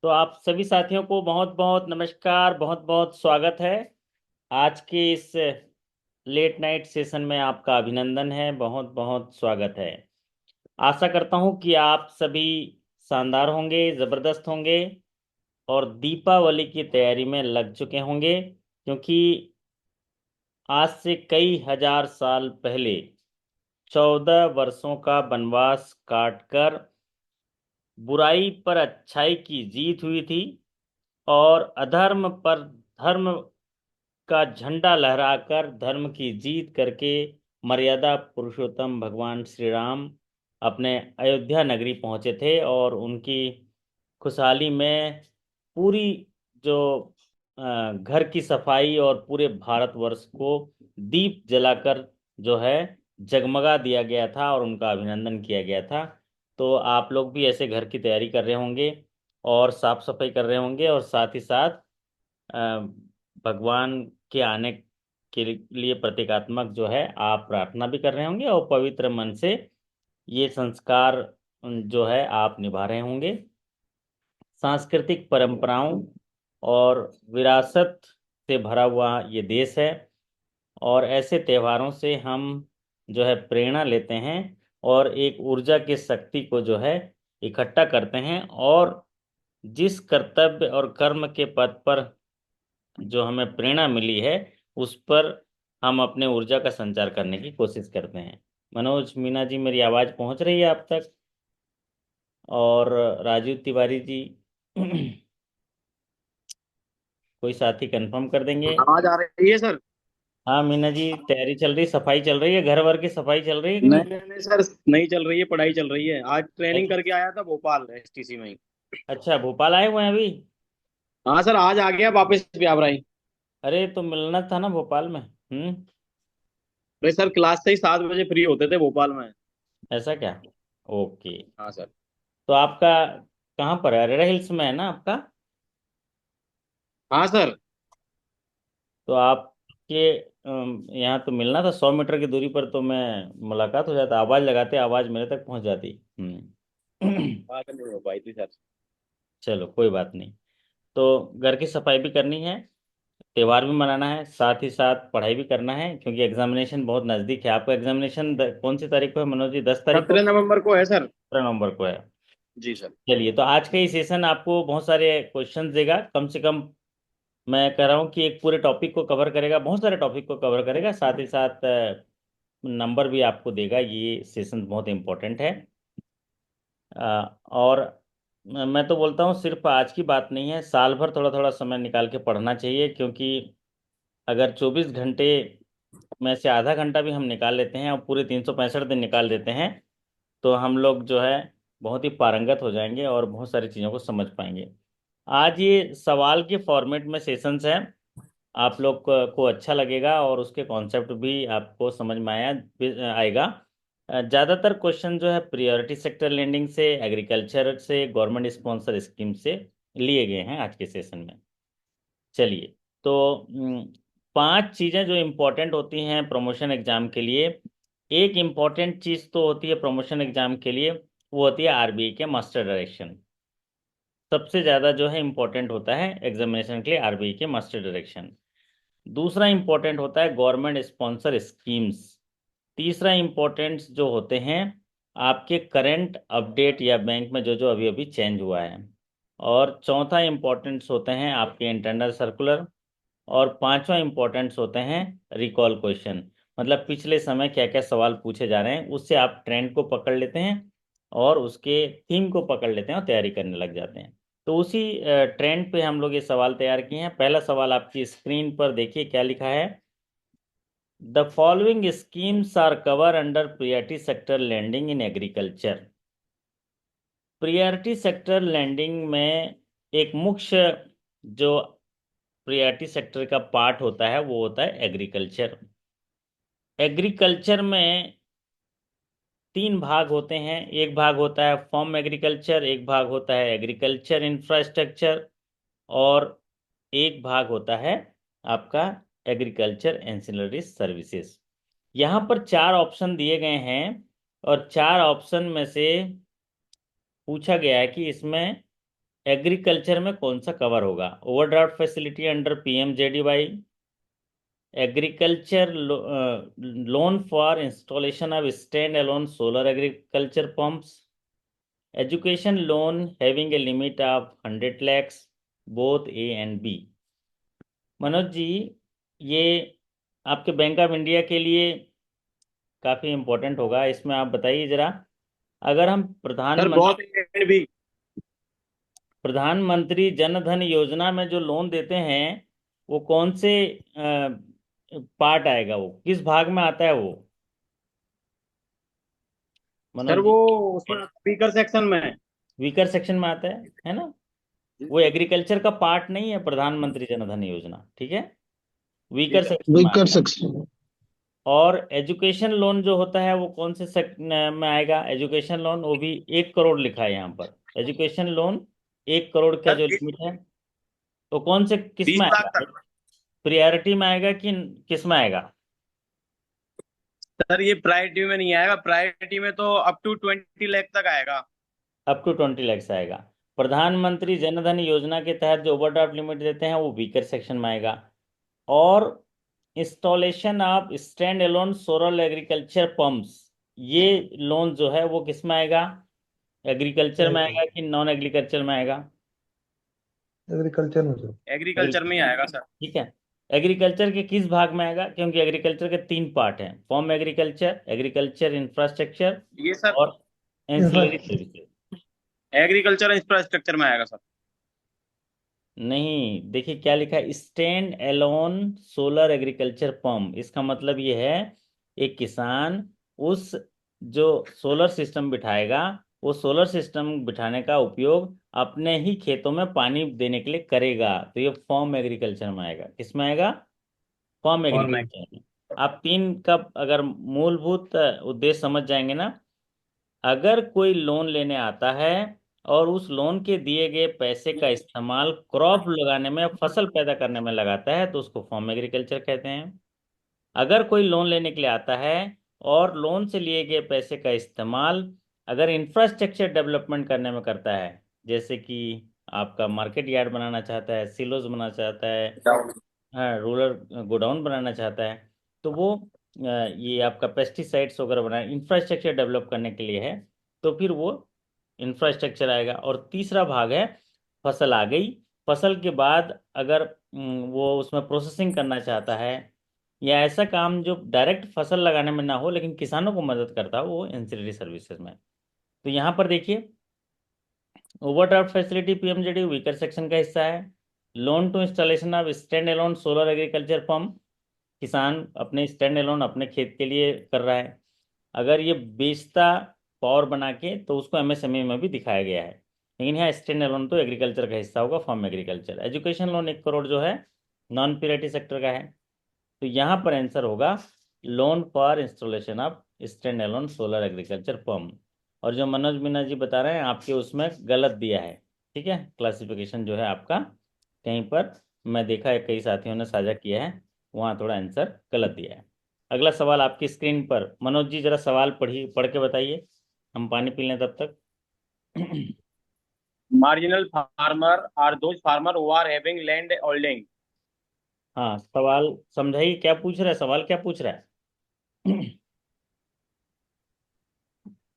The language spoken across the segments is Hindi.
तो आप सभी साथियों को बहुत बहुत नमस्कार, बहुत बहुत स्वागत है। आज के इस लेट नाइट सेशन में आपका अभिनंदन है, बहुत बहुत स्वागत है। आशा करता हूं कि आप सभी शानदार होंगे, जबरदस्त होंगे और दीपावली की तैयारी में लग चुके होंगे, क्योंकि आज से कई हजार साल पहले 14 वर्षों का वनवास काटकर बुराई पर अच्छाई की जीत हुई थी और अधर्म पर धर्म का झंडा लहराकर धर्म की जीत करके मर्यादा पुरुषोत्तम भगवान श्री राम अपने अयोध्या नगरी पहुंचे थे और उनकी खुशहाली में पूरी जो घर की सफाई और पूरे भारतवर्ष को दीप जलाकर जो है जगमगा दिया गया था और उनका अभिनंदन किया गया था। तो आप लोग भी ऐसे घर की तैयारी कर रहे होंगे और साफ सफाई कर रहे होंगे और साथ ही साथ अ, भगवान के आने के लिए प्रतीकात्मक जो है आप प्रार्थना भी कर रहे होंगे और पवित्र मन से ये संस्कार जो है आप निभा रहे होंगे। सांस्कृतिक परंपराओं और विरासत से भरा हुआ ये देश है और ऐसे त्योहारों से हम जो है प्रेरणा लेते हैं और एक ऊर्जा की शक्ति को जो है इकट्ठा करते हैं और जिस कर्तव्य और कर्म के पथ पर जो हमें प्रेरणा मिली है उस पर हम अपने ऊर्जा का संचार करने की कोशिश करते हैं। मनोज मीना जी, मेरी आवाज़ पहुंच रही है आप तक? और राजीव तिवारी जी कोई साथी कंफर्म कर देंगे? आवाज आ रही है सर। हाँ मीना जी, तैयारी चल रही, सफाई चल रही है, घर वर की सफाई चल रही है कि नहीं नहीं? नहीं नहीं सर, नहीं चल रही है, पढ़ाई चल रही है। आज है ट्रेनिंग कि? करके आया था भोपाल एसटीसी में ही। अच्छा, भोपाल आए हुए हैं अभी? हाँ सर, आज आ गया वापस ब्यावराई। अरे तो मिलना था ना भोपाल में। अरे सर, क्लास से ही 7 बजे फ्री होते थे भोपाल में। ऐसा क्या? ओके। हाँ सर। तो आपका कहाँ पर है? अरेरा हिल्स में है ना आपका? हाँ सर। तो आपके यहाँ तो मिलना था, 100 मीटर की दूरी पर तो मैं मुलाकात हो जाता, आवाज़ लगाते आवाज़ मेरे तक पहुँच जाती। बात नहीं हो पाई थी सर। चलो कोई बात नहीं। तो घर की सफाई भी करनी है, त्योहार भी मनाना है, साथ ही साथ पढ़ाई भी करना है, क्योंकि एग्जामिनेशन बहुत नज़दीक है। आपका एग्जामिनेशन कौन सी तारीख को है मनोज जी? 10 तारीख को? 17 नवंबर को है सर। 15 नवंबर को है। जी सर। चलिए, तो आज का ये सेशन आपको बहुत सारे क्वेश्चंस देगा, कम से कम मैं कह रहा हूँ कि एक पूरे टॉपिक को कवर करेगा, बहुत सारे टॉपिक को कवर करेगा, साथ ही साथ नंबर भी आपको देगा। ये सेशन बहुत इंपॉर्टेंट है। और मैं तो बोलता हूँ सिर्फ आज की बात नहीं है, साल भर थोड़ा थोड़ा समय निकाल के पढ़ना चाहिए, क्योंकि अगर 24 घंटे में से आधा घंटा भी हम निकाल लेते हैं और पूरे 365 दिन निकाल देते हैं तो हम लोग जो है बहुत ही पारंगत हो जाएंगे और बहुत सारी चीज़ों को समझ पाएंगे। आज ये सवाल के फॉर्मेट में सेशंस हैं, आप लोग को अच्छा लगेगा और उसके कॉन्सेप्ट भी आपको समझ में आएगा। ज़्यादातर क्वेश्चन जो है प्रियोरिटी सेक्टर लेंडिंग से, एग्रीकल्चर से, गवर्नमेंट स्पॉन्सर स्कीम से लिए गए हैं आज के सेशन में। चलिए, तो 5 चीज़ें जो इम्पोर्टेंट होती हैं प्रमोशन एग्जाम के लिए। एक इम्पोर्टेंट चीज़ तो होती है प्रमोशन एग्जाम के लिए, वो होती है आरबीआई के मास्टर डायरेक्शन। सबसे ज़्यादा जो है इम्पोर्टेंट होता है एग्जामिनेशन के लिए आरबीआई के मास्टर डायरेक्शन। दूसरा इम्पोर्टेंट होता है गवर्नमेंट स्पॉन्सर स्कीम्स। तीसरा इम्पोर्टेंट जो होते हैं आपके करंट अपडेट या बैंक में जो जो अभी अभी चेंज हुआ है। और चौथा इम्पोर्टेंट्स होते हैं आपके इंटरनल सर्कुलर। और पांचवा इम्पोर्टेंट्स होते हैं रिकॉल क्वेश्चन, मतलब पिछले समय क्या क्या सवाल पूछे जा रहे हैं, उससे आप ट्रेंड को पकड़ लेते हैं और उसके थीम को पकड़ लेते हैं और तैयारी करने लग जाते हैं। तो उसी ट्रेंड पे हम लोग ये सवाल तैयार किए हैं। पहला सवाल आपकी स्क्रीन पर देखिए क्या लिखा है। The following schemes are cover under priority sector lending in agriculture. Priority sector lending में एक मुख्य जो प्रियरिटी सेक्टर का पार्ट होता है वो होता है एग्रीकल्चर। एग्रीकल्चर में 3 भाग होते हैं, एक भाग होता है फार्म एग्रीकल्चर, एक भाग होता है एग्रीकल्चर इंफ्रास्ट्रक्चर और एक भाग होता है आपका एग्रीकल्चर एंसिलरी सर्विसेज। यहाँ पर 4 ऑप्शन दिए गए हैं और 4 ऑप्शन में से पूछा गया है कि इसमें एग्रीकल्चर में कौन सा कवर होगा? Overdraft facility under PMJDY, agriculture loan for installation of standalone solar agriculture pumps, education loan having a limit of 100 lakhs, both A and B. Manoj ji, ये आपके बैंक ऑफ इंडिया के लिए काफी इंपॉर्टेंट होगा, इसमें आप बताइए जरा। अगर हम सर बहुत भी। प्रधानमंत्री जन धन योजना में जो लोन देते हैं, वो कौन से पार्ट आएगा, वो किस भाग में आता है वो, सर मनोज वो जी? उसमें स्पीकर सेक्शन में है। वीकर सेक्शन में आता है ना? वो एग्रीकल्चर का पार्ट नहीं है प्रधानमंत्री जन धन योजना, ठीक है? वीकर ठीक है। सेक्शन में वही कर आता है। सकते। और एजुकेशन लोन जो होता है वो कौन से में आएगा? एजुकेशन लोन, वो भी 1 करोड़ लिखा है यहाँ पर। एजुकेशन लोन 1 करोड़ का सर जो लिमिट है, तो कौन से किस में 20 लाख आएगा? तक। प्रियोरिटी में आएगा कि किस में आएगा? सर ये प्रायोरिटी में नहीं आएगा, प्रायोरिटी में तो अप टू 20 लाख तक आएगा। अप टू 20 lakhs आएगा। प्रधानमंत्री जन धन योजना के तहत जो ओवरड्राफ्ट लिमिट देते हैं वो वीकर सेक्शन में आएगा। और installation of stand alone solar agriculture pumps, ये लोन जो है वो किस में आएगा? एग्रीकल्चर में आएगा कि नॉन एग्रीकल्चर में आएगा? एग्रीकल्चर में जो एग्रीकल्चर में ही आएगा सर। ठीक है। एग्रीकल्चर के किस भाग में आएगा? क्योंकि एग्रीकल्चर के 3 पार्ट हैं: फॉर्म एग्रीकल्चर, एग्रीकल्चर इंफ्रास्ट्रक्चर ये सर और एंसिलरी सर्विसेज। एग्रीकल्चर इंफ्रास्ट्रक्चर में आएगा सर। नहीं, देखिए क्या लिखा है, stand alone solar agriculture pump. इसका मतलब ये है, एक किसान उस जो सोलर सिस्टम बिठाएगा, वो सोलर सिस्टम बिठाने का उपयोग अपने ही खेतों में पानी देने के लिए करेगा, तो ये फॉर्म एग्रीकल्चर में आएगा। किस में आएगा? फॉर्म और मैं एग्रीकल्चर में। आप तीन का अगर मूलभूत उद्देश्य समझ जाएंगे ना, अगर कोई लोन लेने आता है और उस लोन के दिए गए पैसे का इस्तेमाल क्रॉप लगाने में, फसल पैदा करने में लगाता है, तो उसको फार्म एग्रीकल्चर कहते हैं। अगर कोई लोन लेने के लिए आता है और लोन से लिए गए पैसे का इस्तेमाल अगर इंफ्रास्ट्रक्चर डेवलपमेंट करने में करता है, जैसे कि आपका मार्केट यार्ड बनाना चाहता है, सिलोज बनाना चाहता है, हाँ, रूरल गोडाउन बनाना चाहता है, तो वो ये आपका पेस्टिसाइड्स वगैरह बनाए, इंफ्रास्ट्रक्चर डेवलप करने के लिए है, तो फिर वो इंफ्रास्ट्रक्चर आएगा। और तीसरा भाग है, फसल आ गई, फसल के बाद अगर वो उसमें प्रोसेसिंग करना चाहता है, या ऐसा काम जो डायरेक्ट फसल लगाने में ना हो लेकिन किसानों को मदद करता हो, वो एंसिलरी सर्विसेज में। तो यहाँ पर देखिए, overdraft facility PMJD weaker section का हिस्सा है। Loan to installation of stand alone solar agriculture pump, किसान अपने स्टैंड एलोन अपने खेत के लिए कर रहा है। अगर ये बेचता पावर बना के तो उसको एमएसएमई में भी दिखाया गया है, लेकिन यहाँ स्टैंड एलोन तो एग्रीकल्चर का हिस्सा होगा, farm agriculture. Education loan 1 crore जो है नॉन पीरियड सेक्टर का है। तो यहाँ पर आंसर होगा loan for installation of stand alone solar agriculture pump. और जो मनोज मीना जी बता रहे हैं आपके उसमें गलत दिया है, ठीक है? क्लासिफिकेशन जो है आपका कहीं पर, मैं देखा है कई साथियों ने साझा किया है, वहाँ थोड़ा आंसर गलत दिया है। अगला सवाल आपकी स्क्रीन पर, मनोज जी जरा सवाल पढ़ के बताइए, हम पानी पी लें तब तक। Marginal farmer are those farmer who are having land holding. हाँ, सवाल समझाइए, क्या पूछ रहा है, सवाल क्या पूछ रहा है?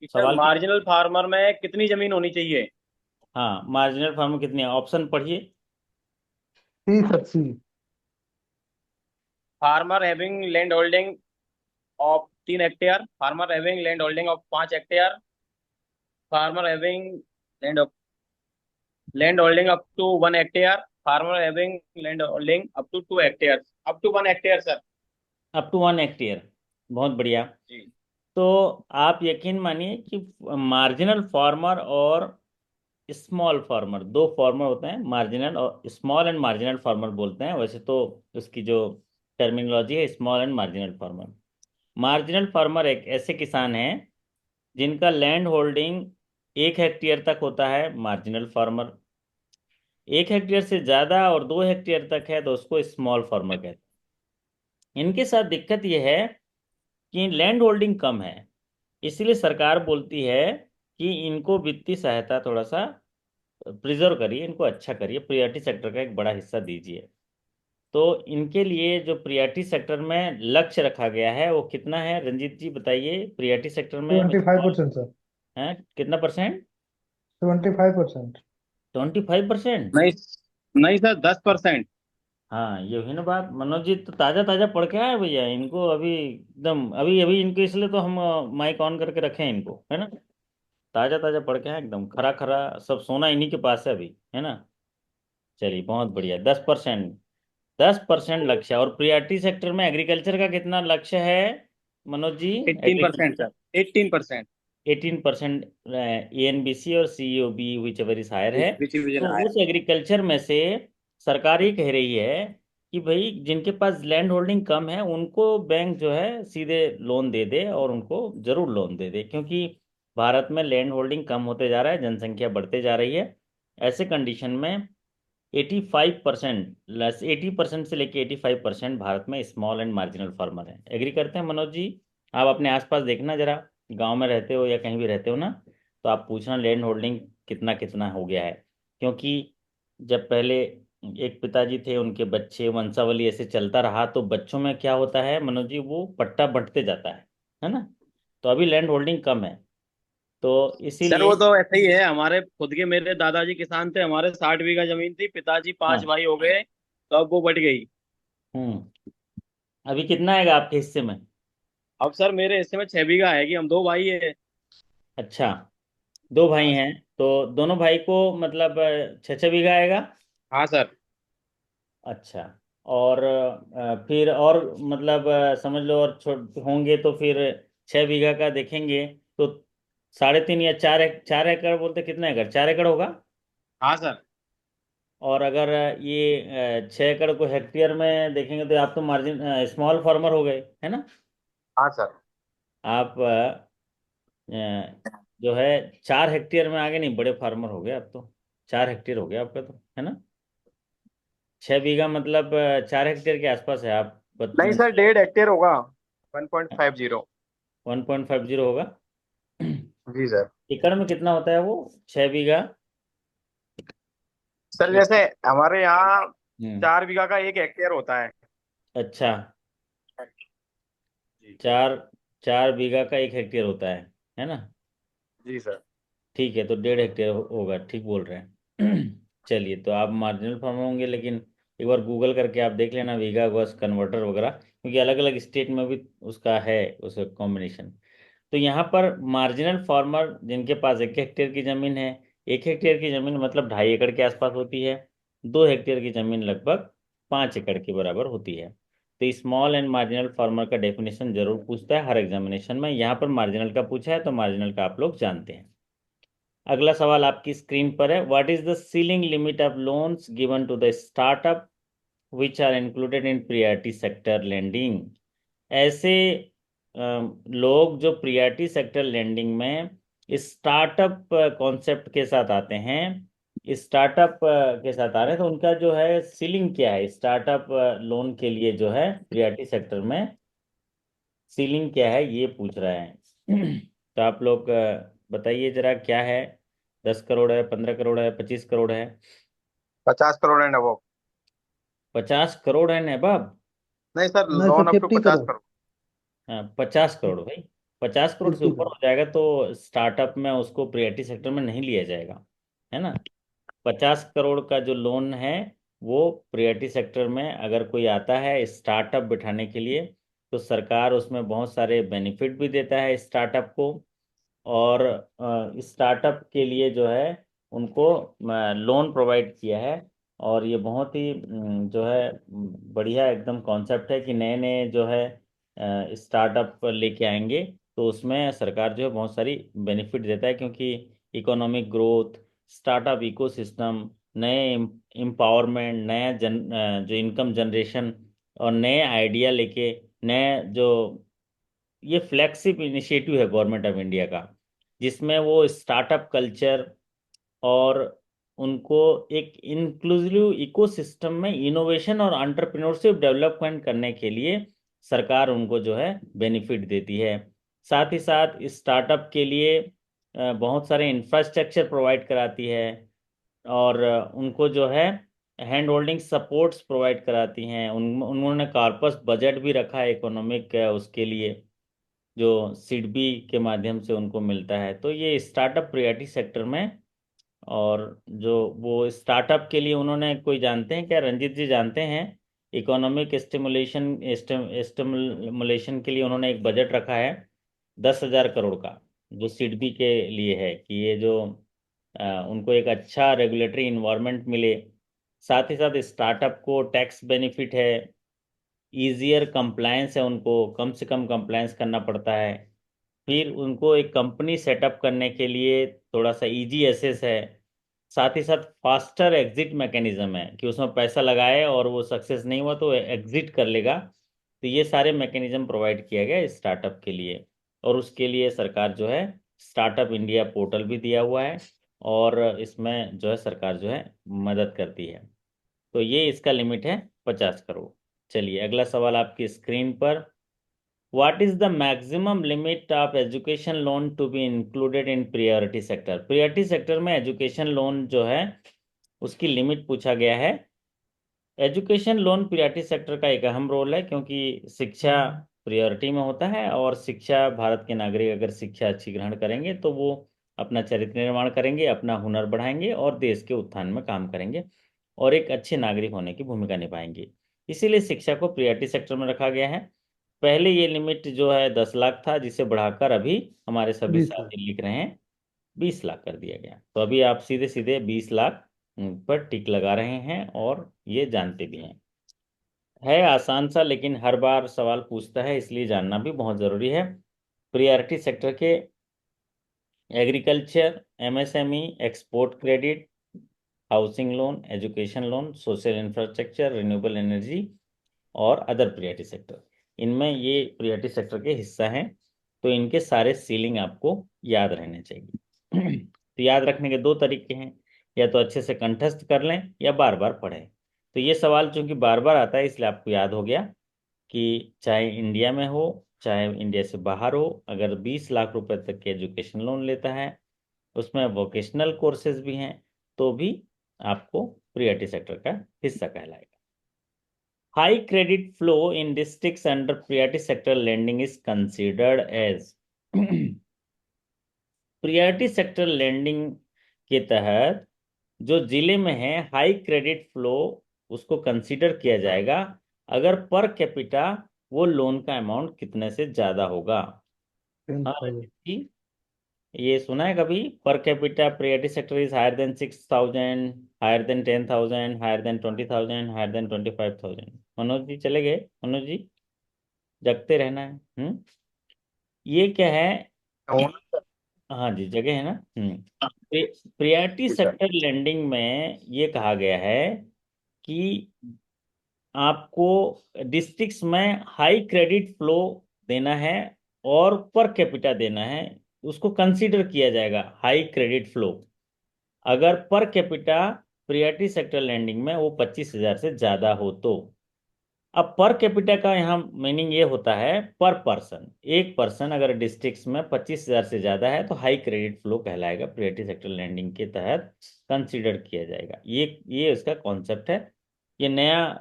सर सवाल क्या? मार्जिनल फार्मर में कितनी जमीन होनी चाहिए? हाँ, मार्जिनल फार्मर कितनी है, ऑप्शन पढ़िए। 30 80। Farmer having land holding of 3 hectare, farmer having land holding of 5 hectare, farmer having land land holding up to 1 hectare, farmer having land holding up to 2 hectare. Up to 1 hectare sir. Up to 1 hectare, बहुत बढ़िया। जी। तो आप यकीन मानिए कि मार्जिनल फार्मर और स्मॉल फार्मर, दो फार्मर होते हैं, मार्जिनल और स्मॉल एंड मार्जिनल फार्मर बोलते हैं वैसे तो। उसकी जो टर्मिनोलॉजी है, small and marginal farmer. Marginal farmer एक ऐसे किसान हैं जिनका लैंड होल्डिंग 1 हेक्टेयर तक होता है, मार्जिनल फार्मर। 1 हेक्टेयर से ज़्यादा और 2 हेक्टेयर तक है तो उसको स्मॉल फार्मर कहते हैं। इनके साथ दिक्कत यह है कि लैंड होल्डिंग कम है, इसलिए सरकार बोलती है कि इनको वित्तीय सहायता थोड़ा सा प्रिजर्व करिए, इनको अच्छा करिए, प्रियोरिटी सेक्टर का एक बड़ा हिस्सा दीजिए। तो इनके लिए जो प्रियोरिटी सेक्टर में लक्ष्य रखा गया है वो कितना है, रंजीत जी बताइए, प्रियोरिटी सेक्टर में 75% सर। है कितना परसेंट? 75%। 25%? नहीं, नहीं सर, 10%। हाँ ये हुई ना बात, मनोज जी तो ताज़ा ताज़ा पढ़ के आए भैया, इनको अभी एकदम अभी अभी इनको, इसलिए तो हम माइक ऑन करके रखे हैं इनको, है ना। ताज़ा ताज़ा पढ़ के आए, एकदम खरा खरा सब सोना इन्हीं के पास है अभी, है ना। चलिए बहुत बढ़िया, 10%। 10% लक्ष्य। और प्रियोरिटी सेक्टर में एग्रीकल्चर का कितना लक्ष्य है मनोज जी? 18% सर, 18%। 18% ANBC और CEOB whichever is higher है। विच विजन तो आया। उस एग्रीकल्चर में से सरकार ये कह रही है कि भाई जिनके पास लैंड होल्डिंग कम है उनको बैंक जो है सीधे लोन दे दे, और उनको जरूर लोन दे दे, क्योंकि भारत में लैंड होल्डिंग कम होते जा रहा है, जनसंख्या बढ़ते जा रही है। ऐसे कंडीशन में 85%, 80% से लेके 85% भारत में स्मॉल एंड मार्जिनल फार्मर हैं, एग्री करते हैं मनोज जी। आप अपने आसपास देखना जरा, गांव में रहते हो या कहीं भी रहते हो ना, तो आप पूछना लैंड होल्डिंग कितना कितना हो गया है। क्योंकि जब पहले एक पिताजी थे, उनके बच्चे, वंशावली ऐसे चलता रहा, तो बच्चों में क्या होता है मनोज जी, वो पट्टा बंटते जाता है ना। तो अभी लैंड होल्डिंग कम है, तो सर इसीलिए। वो तो ऐसे ही है, हमारे खुद के मेरे दादाजी किसान थे, हमारे 60 बीघा जमीन थी, पिताजी हाँ। 5 भाई हो गए, तो अब वो बढ़ गई। हम्म। अभी कितना आएगा आपके हिस्से में? अब सर मेरे हिस्से में 6 बीघा है, कि हम 2 भाई है। अच्छा, दो भाई हाँ हैं, तो दोनों भाई को मतलब 6-6 बीघा आएगा। हाँ सर। अच्छा। और फिर और मतलब समझ लो, और छोट होंगे तो फिर 6 बीघा का देखेंगे तो 3.5 या 4 एकड़ बोलते, कितना एकड़, 4 एकड़ होगा। हाँ सर। और अगर ये 6 एकड़ को हेक्टेयर में देखेंगे तो आप तो मार्जिन स्मॉल फार्मर हो गए, है ना। हाँ सर। आप जो है 4 हेक्टेयर में आगे नहीं, बड़े फार्मर हो गए आप तो। 4 हेक्टेयर हो गया आपका तो, है ना। 6 बीघा मतलब 4 हेक्टेयर के आसपास है आप नहीं सर, 1.5 हेक्टेयर होगा। 1.50। 1.50 होगा। जी सर। एकड़ में कितना होता है वो, 6 बीघा? सर एक। जैसे हमारे यहाँ हम्म। 4 बीघा का 1 हेक्टेयर होता है। अच्छा। जी। 4 4 बीघा का 1 हेक्टेयर होता है ना। जी सर। ठीक है, तो 1.5 हेक्टेयर होगा, ठीक बोल रहे हैं। चलिए, तो आप मार्जिनल फार्मर होंगे, लेकिन एक बार गूगल करके आप देख लेना वीघा वर्स कन्वर्टर वगैरह, क्योंकि अलग अलग स्टेट में भी उसका है, उसका कॉम्बिनेशन। तो यहाँ पर मार्जिनल फार्मर जिनके पास 1 हेक्टेयर की जमीन है, 1 हेक्टेयर की जमीन मतलब 2.5 एकड़ के आसपास होती है, 2 हेक्टेयर की जमीन लगभग 5 एकड़ के बराबर होती है। तो स्मॉल एंड मार्जिनल फार्मर का डेफिनेशन जरूर पूछता है हर एग्जामिनेशन में, यहाँ पर मार्जिनल का पूछा है तो मार्जिनल का आप लोग जानते हैं। अगला सवाल आपकी स्क्रीन पर है, what is the ceiling limit of loans given to the startup which are included in priority sector lending. ऐसे लोग जो प्रियोरिटी सेक्टर लेंडिंग में स्टार्टअप कॉन्सेप्ट के साथ आते हैं, स्टार्टअप के साथ आ रहे हैं, तो उनका जो है सीलिंग क्या है, स्टार्टअप लोन के लिए जो है प्रियोरिटी सेक्टर में सीलिंग क्या है, ये पूछ रहा है। तो आप लोग बताइए जरा क्या है, 10 करोड़ है, 15 करोड़ है, 25 करोड़ है? 50 करोड़ एंड अबव। 50 करोड़ है नवाब? नहीं सर, नहीं sir, loan up to 50 50 crore. Crore हाँ 50 करोड़ भाई, 50 करोड़ से 50 ऊपर करोड़ हो जाएगा तो स्टार्टअप में उसको प्रियोरिटी सेक्टर में नहीं लिया जाएगा, है ना। 50 करोड़ का जो लोन है वो प्रियोरिटी सेक्टर में अगर कोई आता है स्टार्टअप बिठाने के लिए, तो सरकार उसमें बहुत सारे बेनिफिट भी देता है स्टार्टअप को। और स्टार्टअप के लिए जो है उनको लोन प्रोवाइड किया है। और ये बहुत ही जो है बढ़िया एकदम कॉन्सेप्ट है कि नए नए जो है स्टार्टअप लेके आएंगे, तो उसमें सरकार जो है बहुत सारी बेनिफिट देता है, क्योंकि इकोनॉमिक ग्रोथ, स्टार्टअप इकोसिस्टम, नए एम्पावरमेंट, नया जो इनकम जनरेशन, और नए आइडिया लेके, नए जो, ये फ्लैगशिप इनिशिएटिव है गवर्नमेंट ऑफ इंडिया का, जिसमें वो स्टार्टअप कल्चर और उनको एक इंक्लूसिव इकोसिस्टम में इनोवेशन और एंटरप्रेन्योरशिप डेवलपमेंट करने के लिए सरकार उनको जो है बेनिफिट देती है। साथ ही साथ स्टार्टअप के लिए बहुत सारे इंफ्रास्ट्रक्चर प्रोवाइड कराती है, और उनको जो है हैंड होल्डिंग सपोर्ट्स प्रोवाइड कराती हैं। उन्होंने कॉर्पस बजट भी रखा है इकोनॉमिक उसके लिए, जो सिडबी के माध्यम से उनको मिलता है। तो ये स्टार्टअप प्रियॉरिटी सेक्टर में, और जो वो स्टार्टअप के लिए उन्होंने, कोई जानते हैं क्या, रंजीत जी जानते हैं? इकोनॉमिक स्टिमुलेशन के लिए उन्होंने एक बजट रखा है 10,000 करोड़ का, जो सिडबी के लिए है, कि ये जो उनको एक अच्छा रेगुलेटरी इन्वायरमेंट मिले। साथ ही साथ स्टार्टअप को टैक्स बेनिफिट है, ईजियर कंप्लायंस है, उनको कम से कम कंप्लायंस करना पड़ता है। फिर उनको एक कंपनी सेटअप करने के लिए थोड़ा सा इजी एसेस है। साथ ही साथ फास्टर एग्जिट मैकेनिज्म है, कि उसमें पैसा लगाए और वो सक्सेस नहीं हुआ तो एग्जिट कर लेगा। तो ये सारे मैकेनिज्म प्रोवाइड किया गया स्टार्टअप के लिए। और उसके लिए सरकार जो है स्टार्टअप इंडिया पोर्टल भी दिया हुआ है, और इसमें जो है सरकार जो है मदद करती है। तो ये इसका लिमिट है 50 करोड़। चलिए अगला सवाल आपकी स्क्रीन पर। What is the maximum limit of education loan to be included in priority sector? priority sector में एजुकेशन लोन जो है उसकी लिमिट पूछा गया है। एजुकेशन लोन प्रियॉरिटी सेक्टर का एक अहम रोल है, क्योंकि शिक्षा प्रियॉरिटी में होता है, और शिक्षा, भारत के नागरिक अगर शिक्षा अच्छी ग्रहण करेंगे तो वो अपना चरित्र निर्माण करेंगे, अपना हुनर बढ़ाएंगे और देश के उत्थान में काम करेंगे, और एक अच्छे नागरिक होने की भूमिका निभाएंगे। इसीलिए शिक्षा को प्रियॉरिटी सेक्टर में रखा गया है। पहले ये लिमिट जो है 10 लाख था, जिसे बढ़ाकर अभी हमारे सभी 20 लाख। साथी लिख रहे हैं 20 लाख कर दिया गया। तो अभी आप सीधे सीधे 20 लाख पर टिक लगा रहे हैं, और ये जानते भी हैं। है आसान सा, लेकिन हर बार सवाल पूछता है, इसलिए जानना भी बहुत जरूरी है। प्रियॉरिटी सेक्टर के agriculture, MSME, export credit, housing loan, education loan, social infrastructure, renewable energy और अदर प्रियॉरिटी सेक्टर, इनमें ये प्रियॉरिटी सेक्टर के हिस्सा हैं। तो इनके सारे सीलिंग आपको याद रहने चाहिए। तो याद रखने के दो तरीके हैं, या तो अच्छे से कंठस्थ कर लें या बार बार पढ़ें। तो ये सवाल चूंकि बार बार आता है, इसलिए आपको याद हो गया कि चाहे इंडिया में हो चाहे इंडिया से बाहर हो, अगर 20 लाख रुपए तक के एजुकेशन लोन लेता है, उसमें वोकेशनल कोर्सेज भी हैं, तो भी आपको प्रियॉरिटी सेक्टर का हिस्सा कहलाएगा। High credit flow in districts under priority sector lending is considered as. Priority sector lending के तहत जो जिले में है हाई क्रेडिट फ्लो, उसको कंसीडर किया जाएगा अगर पर कैपिटा वो लोन का अमाउंट कितने से ज्यादा होगा। हाँ 10,000। जी, ये सुना है कभी? Per capita priority sector is higher than 6,000, higher than 10,000, higher than 20,000, higher than 25,000। Manoj ji चले गए? मनोज जी, जगते रहना है। ये क्या है? हाँ जी, जगह है ना। प्रियॉरिटी सेक्टर लेंडिंग में ये कहा गया है कि आपको डिस्ट्रिक्ट्स में हाई क्रेडिट फ्लो देना है और पर कैपिटा देना है, उसको कंसीडर किया जाएगा हाई क्रेडिट फ्लो अगर पर कैपिटा प्रियॉरिटी सेक्टर लैंडिंग में वो 25,000 से ज्यादा हो तो। अब पर कैपिटा का यहाँ मीनिंग ये होता है पर पर्सन, एक पर्सन अगर डिस्ट्रिक्ट्स में 25,000 से ज्यादा है तो हाई क्रेडिट फ्लो कहलाएगा, प्रियॉरिटी सेक्टर लैंडिंग के तहत कंसीडर किया जाएगा। ये उसका कॉन्सेप्ट है। ये नया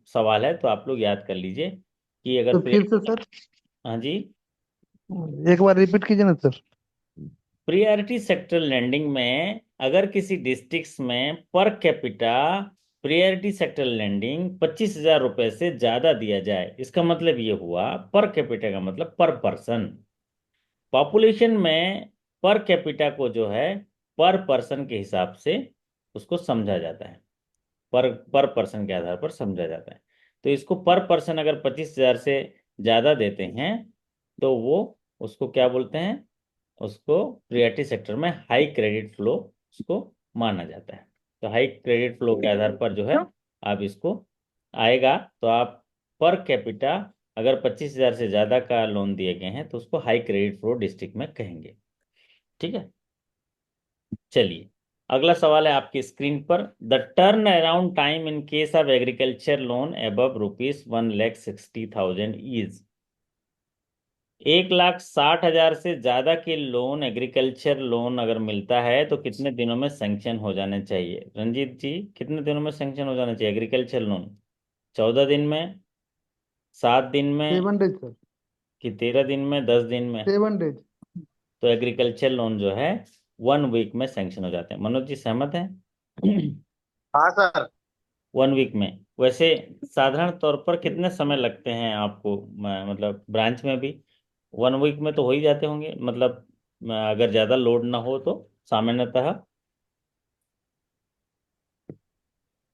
सवाल है, तो आप लोग याद कर लीजिए कि अगर तो फिर से सर, हाँ जी, एक बार रिपीट कीजिए ना सर। प्रियॉरिटी सेक्टर लैंडिंग में अगर किसी डिस्ट्रिक्ट्स में पर कैपिटा प्रियॉरिटी सेक्टर लैंडिंग 25,000 रुपए से ज्यादा दिया जाए, इसका मतलब ये हुआ, पर कैपिटा का मतलब पर पर्सन। पॉपुलेशन में पर कैपिटा को जो है पर पर्सन के हिसाब से उसको समझा जाता है, पर पर्सन के आधार पर समझा जाता है। तो इसको पर पर्सन अगर 25,000 से ज्यादा देते हैं तो वो उसको क्या बोलते हैं? उसको प्रियॉरिटी सेक्टर में हाई क्रेडिट फ्लो उसको माना जाता है। तो हाई क्रेडिट फ्लो के आधार पर जो है आप इसको आएगा, तो आप पर कैपिटा अगर 25,000 से ज्यादा का लोन दिए गए हैं तो उसको हाई क्रेडिट फ्लो डिस्ट्रिक्ट में कहेंगे। ठीक है, चलिए अगला सवाल है आपकी स्क्रीन पर। The turn around time in case of agriculture loan above ₹1,60,000 is. 1,60,000 से ज्यादा के लोन, एग्रीकल्चर लोन अगर मिलता है तो कितने दिनों में सैंक्शन हो जाने चाहिए रंजीत जी? कितने दिनों में सैंक्शन हो जाना चाहिए एग्रीकल्चर लोन? 14 दिन में, 7 दिन में, 7 डेज सर। कि 13 दिन में, 10 दिन में? 7 डेज। तो एग्रीकल्चर लोन जो है 1 वीक में सैंक्शन हो जाते हैं। मनोज जी सहमत हैं? हाँ सर। 1 वीक में। वैसे साधारण तौर पर कितने समय लगते हैं आपको, मतलब ब्रांच में भी 1 वीक में तो हो ही जाते होंगे, मतलब अगर ज्यादा लोड ना हो तो सामान्यतः,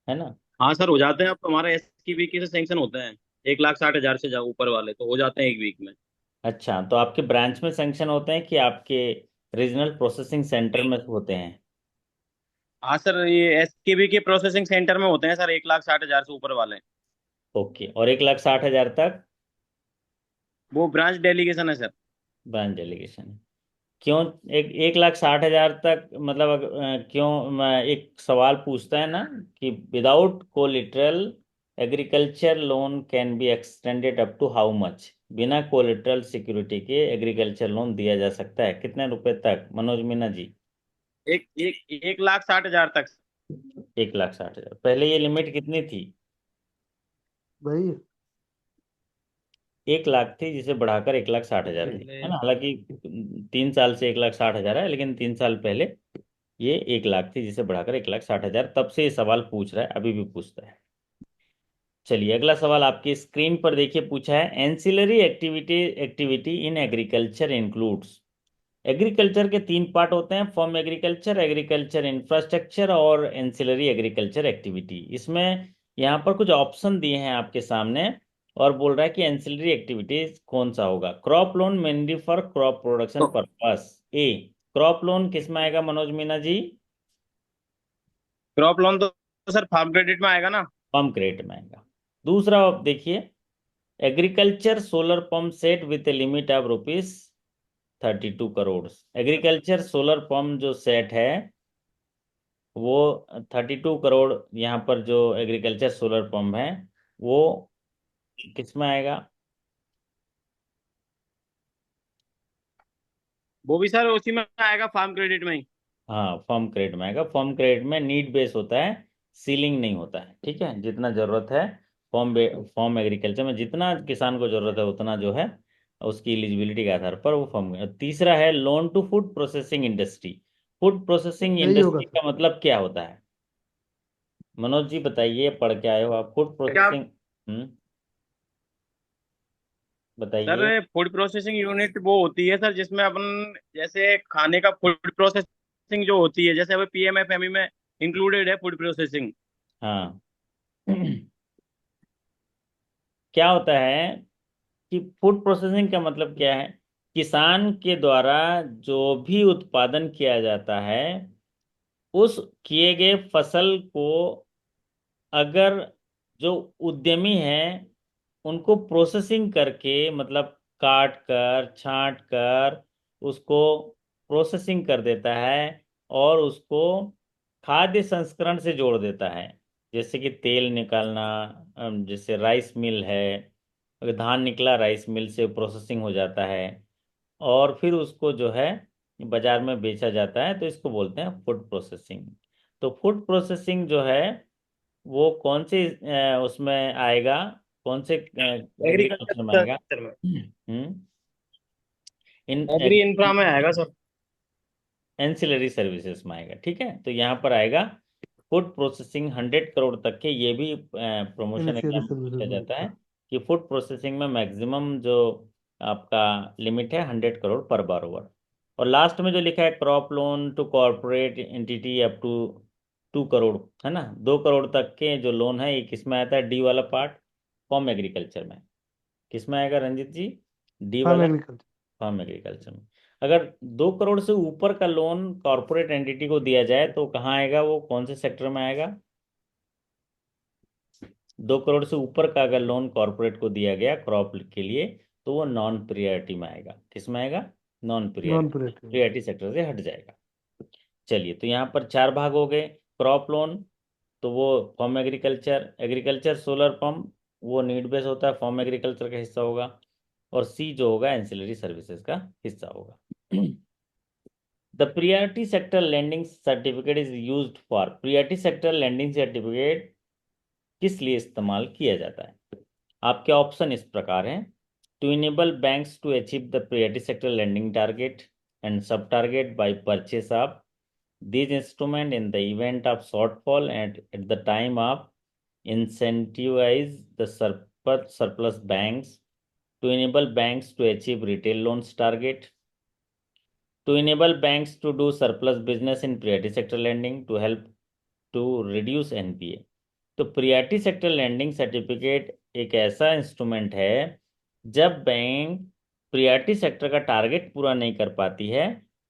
है ना? हाँ सर, हो जाते हैं। अब तो हमारे SKB से सेंक्शन होते हैं 1,60,000 से जाओ ऊपर वाले तो हो जाते हैं 1 वीक में। अच्छा, तो आपके ब्रांच में सैंक्शन होते हैं कि आपके रीजनल प्रोसेसिंग सेंटर में होते हैं? हाँ सर, ये SKB के प्रोसेसिंग सेंटर में होते हैं सर, 1,60,000 से ऊपर वाले। ओके, और 1,60,000 तक वो ब्रांच डेलीगेशन है सर। ब्रांच डेलीगेशन है। क्यों? 1,60,000 तक मतलब क्यों? मैं एक सवाल पूछता है ना कि without collateral agriculture loan can be extended up to how much? बिना कोलिटरल सिक्योरिटी के एग्रीकल्चर लोन दिया जा सकता है कितने रुपए तक, मनोज मीना जी? एक एक 1,60,000 तक। 1,60,000 पहले ये लिमिट कितनी थी? भाई 1 लाख थी, जिसे बढ़ाकर 1,60,000 थी, पहले है ना? हालांकि 3 साल से 1,60,000 है, लेकिन 3 साल पहले ये 1 लाख थी, जिसे बढ़ाकर 1,60,000, तब से ये सवाल पूछ रहा है, अभी भी पूछता है। चलिए अगला सवाल आपकी स्क्रीन पर देखिए, पूछा है ancillary activity activity in agriculture includes. Agriculture के 3 पार्ट होते हैं, फॉर्म एग्रीकल्चर, एग्रीकल्चर इंफ्रास्ट्रक्चर और एंसिलरी एग्रीकल्चर एक्टिविटी। इसमें यहाँ पर कुछ ऑप्शन दिए हैं आपके सामने, और बोल रहा है कि एंसिलरी एक्टिविटीज कौन सा होगा। Crop loan mainly for crop production purpose. A, crop loan किस में आएगा मनोज मीना जी? क्रॉप लोन तो सर फार्म क्रेडिट में आएगा ना। पंप क्रेडिट में आएगा। दूसरा आप देखिए, agriculture solar pump set with a limit of ₹32 crore. Agriculture solar pump जो सेट है वो 32 करोड़, यहाँ पर जो एग्रीकल्चर सोलर पंप है वो किस में आएगा? वो भी सर उसी में आएगा, फार्म क्रेडिट में ही। हाँ, फॉर्म क्रेडिट में आएगा। फॉर्म क्रेडिट में नीड बेस होता है, सीलिंग नहीं होता है, ठीक है? जितना जरूरत है, फॉर्म एग्रीकल्चर में जितना किसान को जरूरत है उतना जो है उसकी एलिजिबिलिटी के आधार पर वो फॉर्म। तीसरा है loan to food processing industry. Food processing यही होगा इंडस्ट्री सर। का मतलब क्या होता है? मनोज जी बताइए, पढ़ के आए हो आप, फूड क्या प्रोसेसिंग। बताइए। सर, फूड प्रोसेसिंग यूनिट वो होती है सर जिसमें अपन जैसे खाने का फूड प्रोसेसिंग जो होती है, जैसे अभी PMFME में इंक्लूडेड है फूड प्रोसेसिंग। हाँ। क्या होता है कि फूड प्रोसेसिंग का मतलब क्या है? किसान के द्वारा जो भी उत्पादन किया जाता है, उस किए गए फसल को अगर जो उद्यमी है उनको प्रोसेसिंग करके, मतलब काट कर छांट कर उसको प्रोसेसिंग कर देता है और उसको खाद्य संस्करण से जोड़ देता है। जैसे कि तेल निकालना, जैसे राइस मिल है, अगर धान निकला राइस मिल से प्रोसेसिंग हो जाता है और फिर उसको जो है बाजार में बेचा जाता है, तो इसको बोलते हैं फूड प्रोसेसिंग। तो फूड प्रोसेसिंग जो है वो कौन से उसमें आएगा, कौन से एग्रीकल्चर में आएगा? एग्रीकल्चर में, हम्म इन एग्री इंफ्रा में आएगा सर। एंसिलरी सर्विसेज में आएगा, ठीक है? तो यहाँ पर आएगा फूड प्रोसेसिंग 100 करोड़ तक के। ये भी प्रमोशन एनएससी एग्जाम में सर्विसेज पूछा में जाता है सर। कि फूड प्रोसेसिंग में मैक्सिमम जो आपका लिमिट है 100 करोड़ पर बार। और लास्ट में जो लिखा है crop loan to corporate entity up to 2 crore, है ना? 2 करोड़ तक के जो लोन है, ये किस में आता है? डी वाला पार्ट, फॉर्म एग्रीकल्चर में। किस में आएगा रंजित जी? डी फार्म वाला, एग्रीकल्चर। फार्म एग्रीकल्चर में। अगर 2 करोड़ से ऊपर का लोन कॉर्पोरेट एंटिटी को दिया जाए तो कहाँ आएगा? वो कौन से सेक्टर में आएगा? 2 करोड़ से ऊपर का अगर लोन कॉर्पोरेट को दिया गया क्रॉप के लिए, तो वो नॉन प्रियरिटी में आएगा। किस में आएगा? Non non priority, productive. Priority sector से हट जाएगा। चलिए, तो यहाँ पर 4 भाग हो गए। क्रॉप लोन तो वो form agriculture, agriculture solar pump वो नीड बेस होता है, फॉर्म एग्रीकल्चर का हिस्सा होगा। और सी जो होगा एंसिलरी सर्विसेज का हिस्सा होगा। The priority sector landing certificate is used for, priority sector landing certificate किस लिए इस्तेमाल किया जाता है? आपके ऑप्शन इस प्रकार हैं। To enable banks to achieve the priority sector lending target and sub target by purchase of these instrument in the event of shortfall and at the time of incentivize the surplus banks, to enable banks to achieve retail loans target, to enable banks to do surplus business in priority sector lending to help to reduce NPA। तो प्रियरिटी सेक्टर लैंडिंग सर्टिफिकेट एक ऐसा इंस्ट्रूमेंट है जब बैंक प्रियरिटी सेक्टर का टारगेट पूरा नहीं कर पाती है,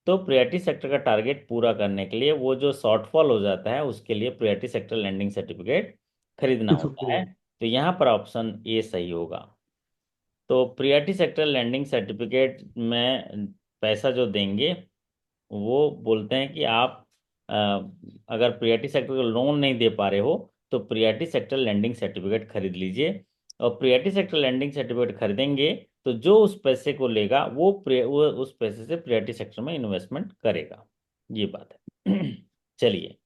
तो प्रियरिटी सेक्टर का टारगेट पूरा करने के लिए वो जो शॉर्टफॉल हो जाता है उसके लिए प्रियरिटी सेक्टर लैंडिंग सर्टिफिकेट खरीदना किस होता को? है। तो यहाँ पर ऑप्शन ए सही होगा। तो प्रियरिटी सेक्टर लैंडिंग सर्टिफिकेट में पैसा जो देंगे वो बोलते हैं कि आप अ, अगर प्रियरिटी सेक्टर को लोन नहीं दे पा रहे हो तो प्रियरिटी सेक्टर लैंडिंग सर्टिफिकेट खरीद लीजिए। और प्रियरिटी सेक्टर लैंडिंग सर्टिफिकेट खरीदेंगे तो जो उस पैसे को लेगा वो उस पैसे से प्रियरिटी सेक्टर में इन्वेस्टमेंट करेगा। ये बात है। चलिए,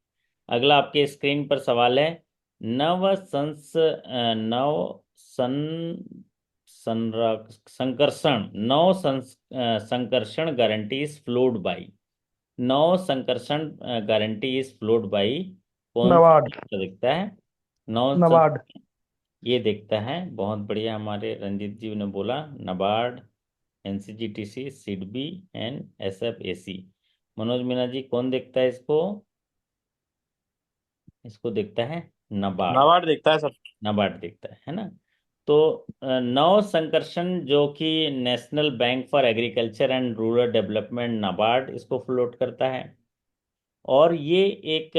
अगला आपके स्क्रीन पर सवाल है। नव संस नव सं संकर्षण नौ संकर्षण गारंटी इज फ्लोड बाई, नौ संकर्षण गारंटी इज फ्लोड बाई कौन सा नबार्ड। राष्ट्र दिखता है? नौ नबार्ड। ये दिखता है, बहुत बढ़िया, हमारे रंजीत जी ने बोला नबार्ड, एनसीजीटीसी, सिडबी एंड एसएफएसी। मनोज मीना जी कौन देखता है इसको? इसको देखता है नबार्ड। नाबार्ड दिखता है सर। नाबार्ड देखता है ना? तो नव संकर्षण जो कि national bank for agriculture and rural development NABARD इसको फ्लोट करता है। और ये एक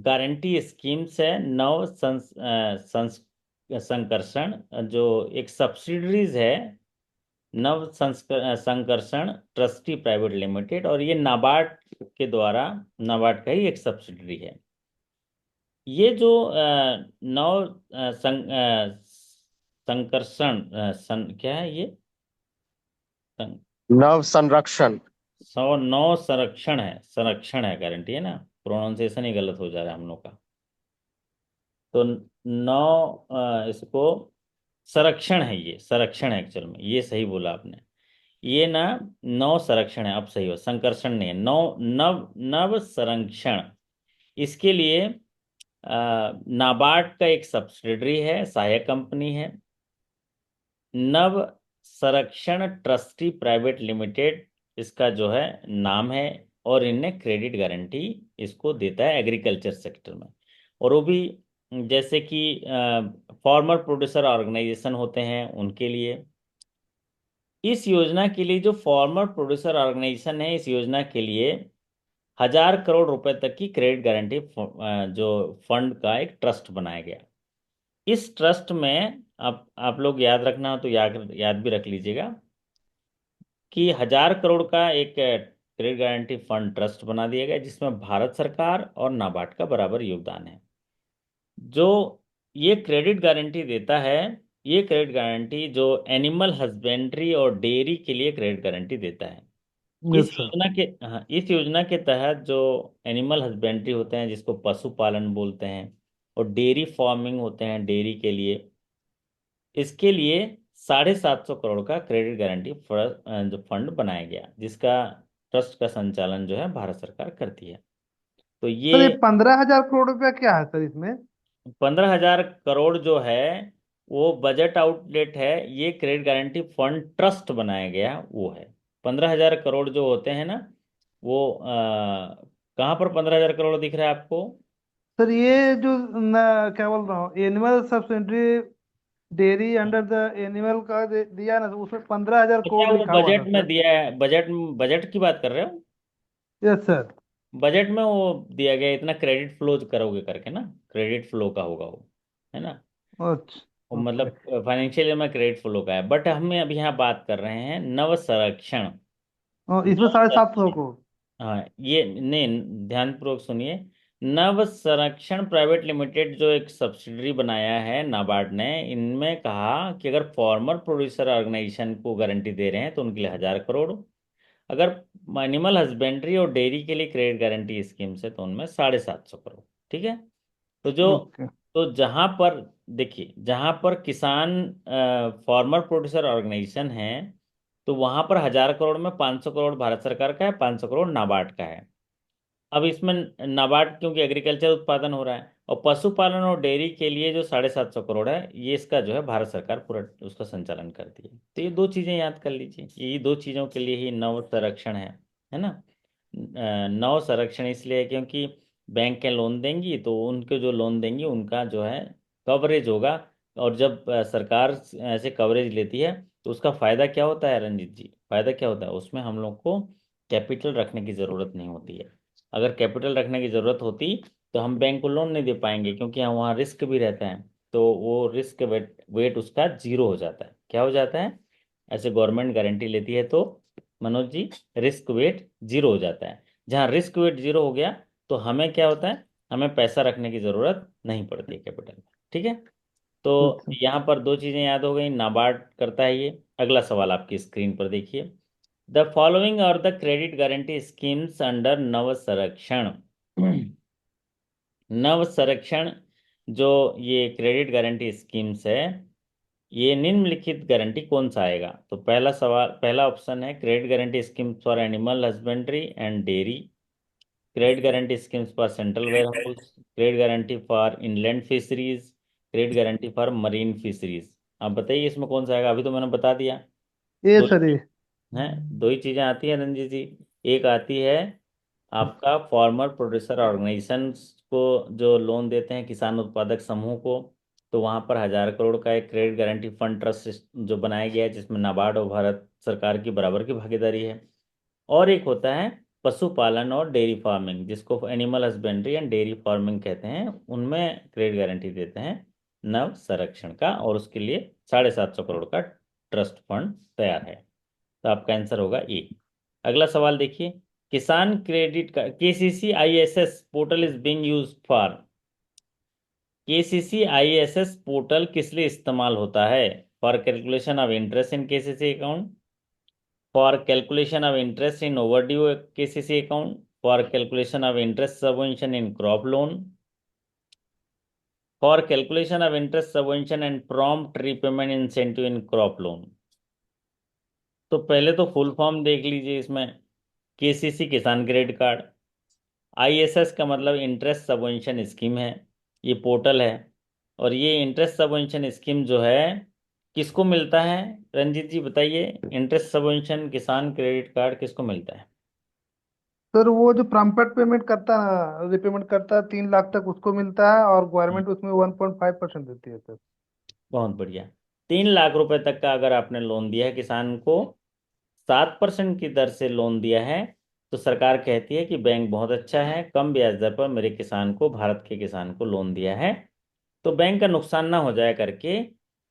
गारंटी स्कीम्स है संकर्षण, जो एक सब्सिडरीज है संकर्षण ट्रस्टी प्राइवेट लिमिटेड, और ये नाबार्ड के द्वारा, नाबार्ड का ही एक सब्सिडरी है। ये जो नव संकर्षण क्या है ये? सं, नव संरक्षण। नौ संरक्षण है, संरक्षण है, गारंटी है ना, प्रोनाउंसिएशन ही गलत हो जा रहा है हम लोग का। तो नौ इसको संरक्षण है, ये संरक्षण है एक्चुअल में, ये सही बोला आपने। ये ना नौ संरक्षण है, अब सही हो, संकर्षण नहीं है, नौ नव नव संरक्षण। इसके लिए नाबार्ड का एक सब्सिडरी है, सहायक कंपनी है, नव संरक्षण ट्रस्टी प्राइवेट लिमिटेड इसका जो है नाम है। और इन्हें क्रेडिट गारंटी इसको देता है एग्रीकल्चर सेक्टर में। और वो भी जैसे कि फार्मर प्रोड्यूसर ऑर्गेनाइजेशन होते हैं उनके लिए। इस योजना के लिए जो फार्मर प्रोड्यूसर ऑर्गेनाइजेशन है, इस योजना के लिए 1,000 करोड़ रुपए तक की क्रेडिट गारंटी जो फंड का एक ट्रस्ट बनाया गया। इस ट्रस्ट में आप लोग याद रखना हो तो याद भी रख लीजिएगा कि 1,000 करोड़ का एक क्रेडिट गारंटी फंड ट्रस्ट बना दिया गया, जिसमें भारत सरकार और नाबार्ड का बराबर योगदान है। जो ये क्रेडिट गारंटी देता है, ये क्रेडिट गारंटी जो एनिमल हस्बेंड्री और डेयरी के लिए क्रेडिट गारंटी देता है। इस अच्छा। योजना के हाँ, इस योजना के तहत जो एनिमल हस्बेंड्री होते हैं जिसको पशुपालन बोलते हैं, और डेयरी फार्मिंग होते हैं डेयरी के लिए, इसके लिए 750 करोड़ का क्रेडिट गारंटी जो फंड बनाया गया, जिसका ट्रस्ट का संचालन जो है भारत सरकार करती है। तो सर, ये ये 15,000 करोड़ रुपया क्या है सर इसमें? 15,000 करोड़ जो है वो बजट आउटलेट है, ये क्रेडिट गारंटी फंड ट्रस्ट बनाया गया वो है। 15,000 करोड़ जो होते हैं ना, वो कहाँ पर 15,000 करोड़ दिख रहा है आपको? सर ये जो क्या बोल रहा हूँ, animal subsidiary dairy under the animal का दिया ना, तो उसमें 15,000 करोड़ अच्छा, वो लिखा हुआ था बजट में सर। दिया है, बजट बजट की बात कर रहे हो? Yes sir. बजट में वो दिया गया इतना क्रेडिट फ्लो करोगे करके ना, क्रेडिट फ्लो का होगा वो, है ना? वो अच्छा, ओके। मतलब फाइनेंशियल ईयर में क्रेडिट फ्लो का है, बट हम अभी यहाँ बात कर रहे हैं नव संरक्षण। और इसमें नव 750 संरक्षण, करोड़। हाँ, ये नहीं, ध्यानपूर्वक सुनिए। नव संरक्षण प्राइवेट लिमिटेड जो एक सब्सिडरी बनाया है नाबार्ड ने, इनमें कहा कि अगर फार्मर प्रोड्यूसर ऑर्गेनाइजेशन को गारंटी दे रहे हैं तो उनके लिए 1,000 करोड़, अगर एनिमल हस्बेंड्री और डेयरी के लिए क्रेडिट गारंटी स्कीम है तो उनमें 750 करोड़। ठीक है। तो जो ओके। तो जहां पर देखिए, जहां पर किसान फार्मर प्रोड्यूसर ऑर्गेनाइजेशन है, तो वहां पर 1,000 करोड़ में 500 करोड़ भारत सरकार का है, 500 करोड़ नाबार्ड का है। अब इसमें नाबार्ड क्योंकि एग्रीकल्चर उत्पादन हो रहा है, और पशुपालन और डेयरी के लिए जो 750 करोड़ है, ये इसका जो है भारत सरकार पूरा उसका संचालन करती है। तो ये दो चीजें याद कर लीजिए, ये दो चीजों के लिए ही नव संरक्षण है ना। नव संरक्षण इसलिए है क्योंकि बैंक के लोन देंगी तो उनके जो लोन देंगी उनका जो है कवरेज होगा। और जब सरकार ऐसे कवरेज लेती है तो उसका फायदा क्या होता है रंजीत जी, फायदा क्या होता है, उसमें हम लोग को कैपिटल रखने की जरूरत नहीं होती है। अगर कैपिटल रखने की जरूरत होती तो हम बैंक को लोन नहीं दे पाएंगे, क्योंकि यहाँ वहाँ रिस्क भी रहता है। तो वो रिस्क वेट उसका जीरो हो जाता है। क्या हो जाता है, ऐसे गवर्नमेंट गारंटी लेती है तो Manoj ji risk wait zero हो जाता है। जहाँ रिस्क वेट जीरो हो गया तो हमें क्या होता है, हमें पैसा रखने की जरूरत नहीं पड़ती है कैपिटल में। ठीक है। तो अच्छा। यहाँ पर दो चीजें याद हो गई, नाबार्ड करता है ये। अगला सवाल आपकी स्क्रीन पर देखिए, the following are the credit guarantee schemes under Nav Sanrakshan. नव संरक्षण जो ये क्रेडिट गारंटी स्कीम्स है, ये निम्नलिखित गारंटी कौन सा आएगा। तो पहला सवाल, पहला ऑप्शन है credit guarantee scheme for animal husbandry and dairy, credit guarantee schemes for central warehouse, credit guarantee for inland fisheries, credit guarantee for marine fisheries. आप बताइए इसमें कौन सा आएगा। अभी तो मैंने बता दिया, ये दो सर ये। हैं, दो ही चीजें आती हैं रंजीत जी। एक आती है आपका फार्मर प्रोड्यूसर ऑर्गेनाइजेशन को जो लोन देते हैं किसान उत्पादक समूह को, तो वहां पर 1,000 करोड़ का एक क्रेडिट गारंटी फंड ट्रस्ट जो बनाया गया है, जिसमें नाबार्ड और भारत सरकार की बराबर की भागीदारी है। और एक होता है पशुपालन और डेयरी फार्मिंग, जिसको animal husbandry and dairy farming कहते हैं, उनमें क्रेडिट गारंटी देते हैं नव संरक्षण का, और उसके लिए 750 करोड़ का ट्रस्ट फंड तैयार है। तो आपका आंसर होगा ए। अगला सवाल देखिए, किसान क्रेडिट का KCC-ISS portal is being used for. KCC-ISS portal किस लिए इस्तेमाल होता है। For calculation of interest in KCC account, for calculation of interest in overdue KCC account, for calculation of interest subvention in crop loan, for calculation of interest subvention and prompt repayment incentive in crop loan. तो पहले तो फुल फॉर्म देख लीजिए इसमें, KCC किसान क्रेडिट कार्ड, ISS का मतलब इंटरेस्ट सबवेंशन स्कीम है, ये पोर्टल है। और ये इंटरेस्ट सबवेंशन स्कीम जो है किसको मिलता है, रंजीत जी बताइए, इंटरेस्ट सबवेंशन किसान क्रेडिट कार्ड किसको मिलता है। सर वो जो प्रॉम्प्ट पेमेंट करता है, रिपेमेंट करता है 3 लाख तक, उसको मिलता है, और गवर्नमेंट उसमें 1.5% देती है सर। बहुत बढ़िया। 3 लाख रुपए तक का अगर आपने लोन दिया है किसान को, 7% की दर से लोन दिया है, तो सरकार कहती है कि बैंक बहुत अच्छा है, कम ब्याज दर पर मेरे किसान को, भारत के किसान को लोन दिया है। तो बैंक का नुकसान ना हो जाए करके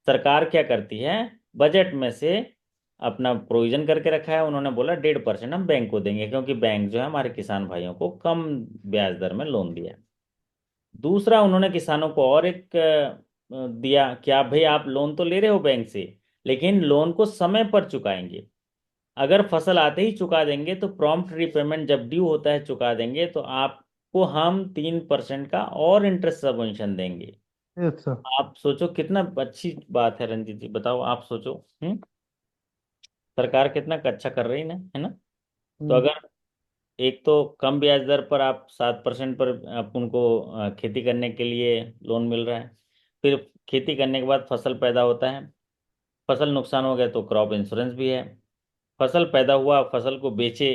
सरकार क्या करती है, बजट में से अपना प्रोविजन करके रखा है, उन्होंने बोला 1.5% हम बैंक को देंगे, क्योंकि बैंक जो है हमारे किसान भाइयों को कम ब्याज दर में लोन दिया। दूसरा, उन्होंने किसानों को और एक दिया कि आप भाई, आप लोन तो ले रहे हो बैंक से, लेकिन लोन को समय पर चुकाएंगे। अगर फसल आते ही चुका देंगे तो प्रॉम्प्ट रीपेमेंट जब ड्यू होता है चुका देंगे, तो आपको हम 3% का और इंटरेस्ट सबवेंशन देंगे। Yes sir. आप सोचो कितना अच्छी बात है रंजीत जी, बताओ आप सोचो। सरकार कितना अच्छा कर रही है ना। तो हम्म। अगर एक तो कम ब्याज दर पर आप 7% पर आप उनको खेती करने के लिए लोन मिल रहा है, फिर खेती करने के बाद फसल पैदा होता है, फसल नुकसान हो गया तो क्रॉप इंश्योरेंस भी है, फसल पैदा हुआ, फसल को बेचे,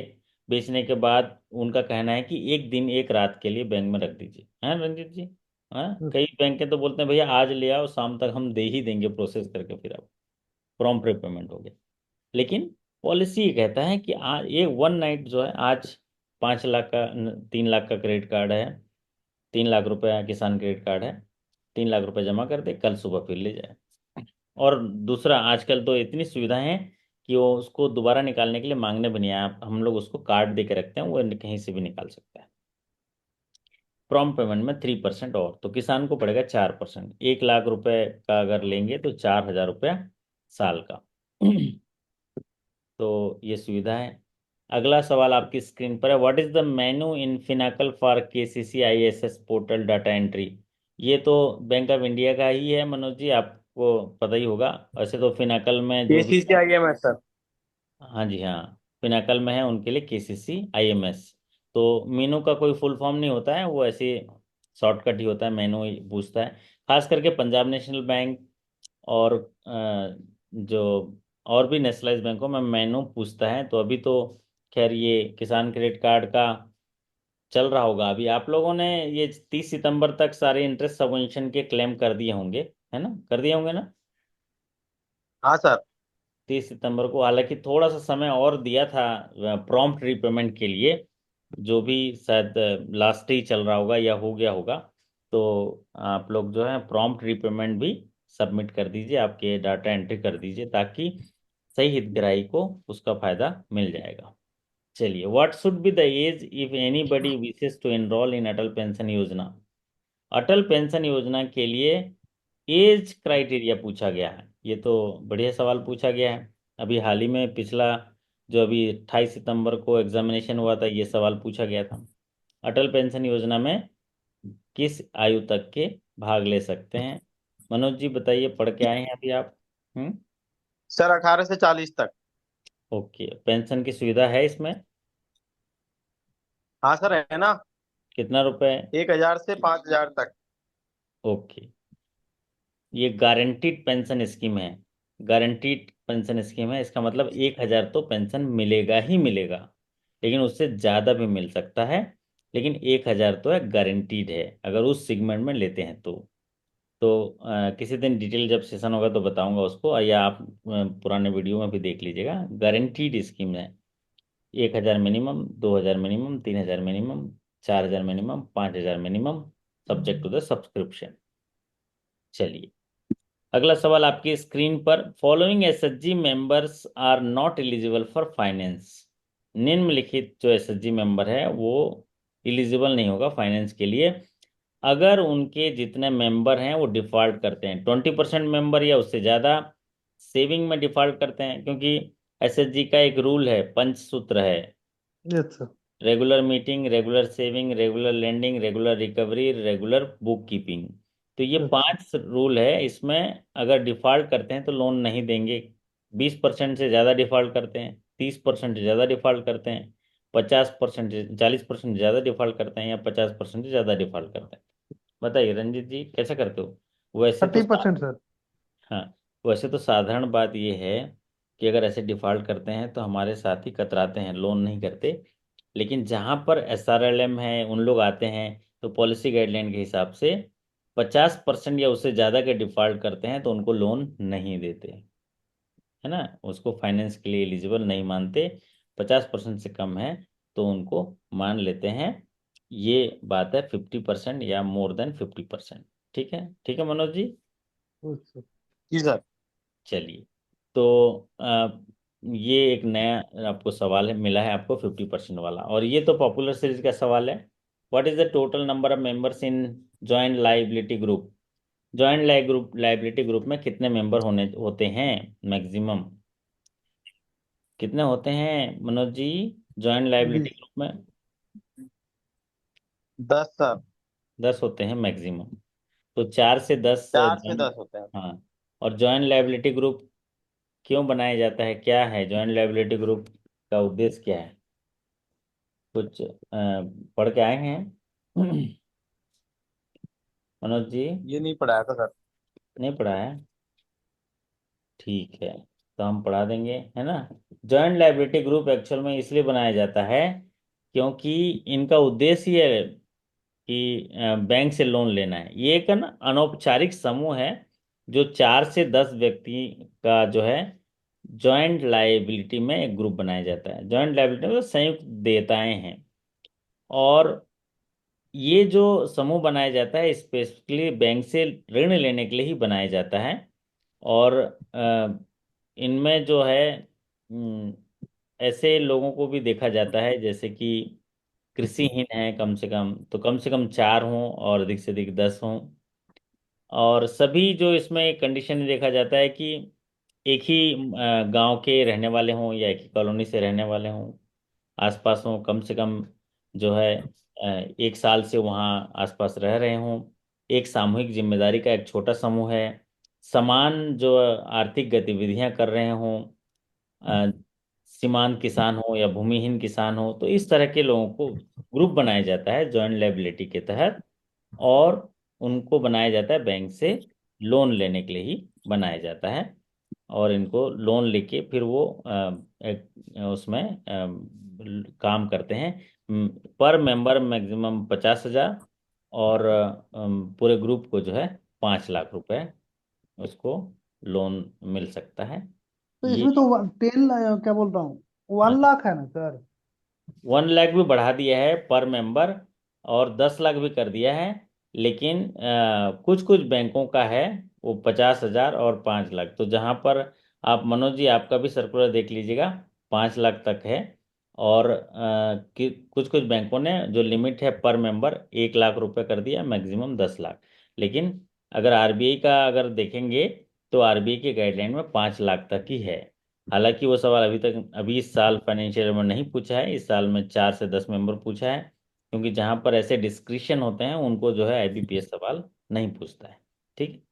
बेचने के बाद उनका कहना है कि एक दिन एक रात के लिए बैंक में रख दीजिए, हैं रंजीत जी। हाँ, यस। कई बैंकें तो बोलते हैं भैया आज ले आओ, शाम तक हम दे ही देंगे प्रोसेस करके, फिर आप प्रॉम्प्ट पेमेंट हो गया। लेकिन पॉलिसी ये कहता है कि आज ये वन नाइट जो है, आज 5 लाख का 3 लाख का क्रेडिट कार्ड है, 3 लाख रुपए किसान क्रेडिट कार्ड है, 3 लाख रुपए जमा कर दे, कल सुबह फिर ले जाए। और दूसरा, आजकल तो इतनी सुविधाएं हैं कि वो उसको दोबारा निकालने के लिए मांगने भी नहीं आए, हम लोग उसको कार्ड दे के रखते हैं, वो कहीं से भी निकाल सकता है। प्रॉम्प्ट पेमेंट में 3% और, तो किसान को पड़ेगा 4%। 1 लाख रुपए का अगर लेंगे तो 4,000 रुपया साल का। तो ये सुविधा है। अगला सवाल आपकी स्क्रीन पर है, what is the menu in Finacle for KCC ISS portal data entry. ये तो बैंक ऑफ इंडिया का ही है मनोज जी, आपको पता ही होगा। वैसे तो फिनाकल में जो भी, केसीसी आईएमएस सर। हाँ जी हाँ, पिनाकल में है उनके लिए केसीसी आईएमएस। तो मीनू का कोई फुल फॉर्म नहीं होता है, वो ऐसे शॉर्टकट ही होता है, मेनू ही पूछता है। खास करके पंजाब नेशनल बैंक और जो और भी नेशनलाइज बैंकों में मेनू पूछता है। तो अभी तो खैर ये किसान क्रेडिट कार्ड का चल रहा होगा। अभी आप लोगों ने ये 30 सितंबर तक सारे इंटरेस्ट सबवेंशन के क्लेम कर दिए होंगे, है ना, कर दिए होंगे ना। हाँ सर। 30 सितंबर को, हालांकि थोड़ा सा समय और दिया था प्रॉम्प्ट रीपेमेंट के लिए, जो भी शायद लास्ट ही चल रहा होगा या हो गया होगा। तो आप लोग जो है प्रॉम्प्ट रीपेमेंट भी सबमिट कर दीजिए, आपके डाटा एंट्री कर दीजिए, ताकि सही हितग्राही को उसका फायदा मिल जाएगा। चलिए, what should be the age if anybody wishes to enrol in Atal pension Yojana. Atal pension योजना के लिए एज क्राइटेरिया पूछा गया है। ये तो बढ़िया सवाल पूछा गया है। अभी हाल ही में पिछला जो अभी 28 सितंबर को एग्जामिनेशन हुआ था, ये सवाल पूछा गया था। अटल पेंशन योजना में किस आयु तक के भाग ले सकते हैं। मनोज जी बताइए, पढ़ के आए हैं अभी आप। हम्म। सर 18 से 40 तक। ओके, पेंशन की सुविधा है इसमें। हाँ सर, है ना। कितना रुपए। 1,000 से 5,000 तक। ओके, ये गारंटीड पेंशन स्कीम है। गारंटीड पेंशन स्कीम है, इसका मतलब 1,000 तो पेंशन मिलेगा ही मिलेगा, लेकिन उससे ज़्यादा भी मिल सकता है। लेकिन 1,000 तो है, गारंटीड है, अगर उस सेगमेंट में लेते हैं तो। किसी दिन डिटेल जब सेशन होगा तो बताऊंगा उसको, या आप पुराने वीडियो में भी देख लीजिएगा। गारंटीड स्कीम है। 1,000 minimum, 2,000 minimum, 3,000 minimum, 4,000 minimum, 5,000 minimum, subject to the subscription. चलिए, अगला सवाल आपकी स्क्रीन पर, following SHG members are not eligible for finance. निम्नलिखित जो एसएचजी मेंबर है वो एलिजिबल नहीं होगा फाइनेंस के लिए, अगर उनके जितने मेंबर हैं वो डिफॉल्ट करते हैं। 20% मेंबर या उससे ज़्यादा सेविंग में डिफॉल्ट करते हैं, क्योंकि एसएचजी का एक रूल है, पंचसूत्र है। Yes sir. Regular meeting, regular saving, regular lending, regular recovery, regular book keeping. तो ये अच्छा। 5 रूल है। इसमें अगर डिफॉल्ट करते हैं तो लोन नहीं देंगे। 20% से ज़्यादा डिफॉल्ट करते हैं, 30% से ज़्यादा डिफॉल्ट करते हैं, 50% से 40% से ज़्यादा डिफॉल्ट करते हैं, या 50% से ज़्यादा डिफॉल्ट करते हैं। बताइए रंजीत जी, कैसे करते हो। वैसे तो 30% सर। हाँ, वैसे तो साधारण बात यह है कि अगर ऐसे डिफॉल्ट करते हैं तो हमारे साथ ही कतराते हैं, लोन नहीं करते। लेकिन जहाँ पर एसआरएलएम है, उन लोग आते हैं, तो पॉलिसी गाइडलाइन के हिसाब से 50% या उससे ज़्यादा के डिफॉल्ट करते हैं तो उनको लोन नहीं देते, है ना, उसको फाइनेंस के लिए एलिजिबल नहीं मानते। 50% से कम है तो उनको मान लेते हैं। ये बात है 50% या मोर देन 50%। ठीक है, ठीक है मनोज जी। अच्छा। जी सर। चलिए, तो ये एक नया आपको सवाल है, मिला है आपको 50% वाला, और ये तो पॉपुलर सीरीज का सवाल है। What is the total number of members in joint liability group. Joint liability group में कितने मेंबर होते हैं मैक्सिमम। कितने होते हैं Manoj ji joint liability 20। Group में। 10 सर। 10 होते हैं मैक्सिमम। तो 4 से 10 4 से 10 होते हैं। हाँ। और जॉइंट लाइबिलिटी ग्रुप क्यों बनाया जाता है, क्या है जॉइंट लाइबिलिटी ग्रुप का उद्देश्य, क्या है। कुछ पढ़ के आए हैं मनोज जी। ये नहीं पढ़ाया था सर। नहीं पढ़ा है, ठीक है, तो हम पढ़ा देंगे, है ना। जॉइंट लाइबिलिटी ग्रुप एक्चुअल में इसलिए बनाया जाता है क्योंकि इनका उद्देश्य ये है कि बैंक से लोन लेना है। ये एक ना अनौपचारिक समूह है, जो 4 से 10 व्यक्ति का जो है जॉइंट लाइबिलिटी में एक ग्रुप बनाया जाता है। जॉइंट लाइबिलिटी में तो संयुक्त देयताएं हैं, और ये जो समूह बनाया जाता है स्पेसिफिकली बैंक से ऋण लेने के लिए ही बनाया जाता है। और इनमें जो है ऐसे लोगों को भी देखा जाता है, जैसे कि कृषिहीन हैं कम से कम 4 हों और अधिक से अधिक 10 हों। और सभी जो इसमें कंडीशन देखा जाता है कि एक ही गांव के रहने वाले हों या एक ही कॉलोनी से रहने वाले हों, आसपास हों, कम से कम जो है 1 साल से वहाँ आसपास रह रहे हों, एक सामूहिक जिम्मेदारी का एक छोटा समूह है, समान जो आर्थिक गतिविधियां कर रहे हों, अ, सीमांत किसान हो या भूमिहीन किसान हो, तो इस तरह के लोगों को ग्रुप बनाया जाता है जॉइंट लायबिलिटी के तहत। और उनको बनाया जाता है बैंक से लोन लेने के लिए ही बनाया जाता है। और इनको लोन लेके फिर वो एक उसमें काम करते हैं। पर मेंबर मैक्सिमम 50,000 और पूरे ग्रुप को जो है 5 लाख रुपए उसको लोन मिल सकता है। तो ये इसमें तो 10 क्या बोल रहा हूँ, 1 लाख है ना सर? 1 लाख भी बढ़ा दिया है पर मेंबर, और 10 लाख भी कर दिया है। लेकिन कुछ कुछ बैंकों का है वो 50,000 और 5 लाख। तो जहां पर आप मनोज जी आपका भी सर्कुलर देख लीजिएगा, 5 लाख तक है। और कुछ कुछ बैंकों ने जो लिमिट है पर मेंबर 1 लाख रुपए कर दिया, मैक्सिमम 10 लाख। लेकिन अगर आरबीआई का अगर देखेंगे तो आरबीआई के गाइडलाइन में 5 लाख तक ही है। हालांकि वो सवाल अभी इस साल फाइनेंशियल ईयर में नहीं पूछा है, इस साल में 4 से 10 मेंबर पूछा है, क्योंकि जहां पर ऐसे डिस्क्रिप्शन होते हैं उनको जो है आईबीपीएस सवाल नहीं पूछता है। ठीक।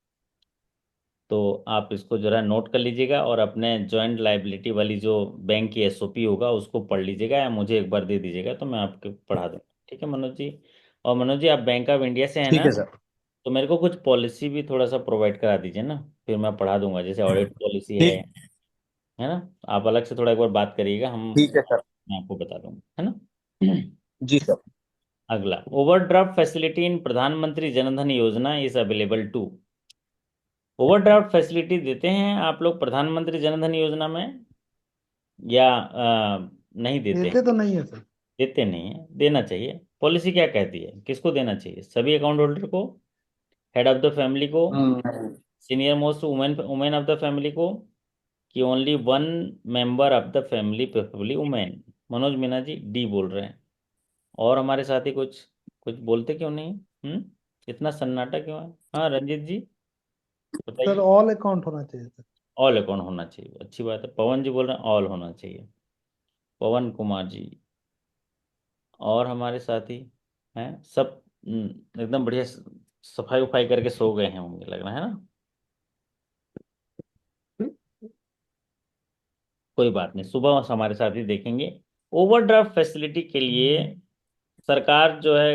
तो आप इसको जरा नोट कर लीजिएगा और अपने जॉइंट लाइबिलिटी वाली जो बैंक की एसओपी होगा उसको पढ़ लीजिएगा, या मुझे एक बार दे दीजिएगा तो मैं आपको पढ़ा दूंगा। ठीक है मनोज जी। और मनोज जी आप बैंक ऑफ इंडिया से है ठीक ना, है सर। तो मेरे को कुछ पॉलिसी भी थोड़ा सा प्रोवाइड करा दीजिए ना, फिर मैं पढ़ा दूंगा। जैसे ऑडिट पॉलिसी ठीक। है ना, आप अलग से थोड़ा एक बार बात करिएगा, हम ठीक है सर। मैं आपको बता दूंगा, है ना। जी सर। अगला, overdraft facility in Pradhanmantri Jandhan Yojana is available to. Overdraft facility देते हैं आप लोग प्रधानमंत्री जनधन योजना में, या नहीं देते हैं? देते तो नहीं है सर। देते नहीं है, देना चाहिए। पॉलिसी क्या कहती है, किसको देना चाहिए? सभी अकाउंट होल्डर को, हेड ऑफ द फैमिली को, hmm. Senior most women women of the family को, कि only one member of the family preferably women? Manoj Meena ji D बोल रहे हैं। और हमारे साथी कुछ कुछ बोलते क्यों नहीं? इतना सन्नाटा क्यों है? हाँ रंजीत जी सर बताइए। ऑल अकाउंट होना चाहिए सर। ऑल अकाउंट होना चाहिए, अच्छी बात है। पवन जी बोल रहे हैं ऑल होना चाहिए, पवन कुमार जी। और हमारे साथी हैं सब एकदम बढ़िया सफाई उफाई करके सो गए हैं, मुझे लग रहा है ना। कोई बात नहीं, सुबह हमारे साथी देखेंगे। ओवरड्राफ्ट फैसिलिटी के लिए सरकार जो है,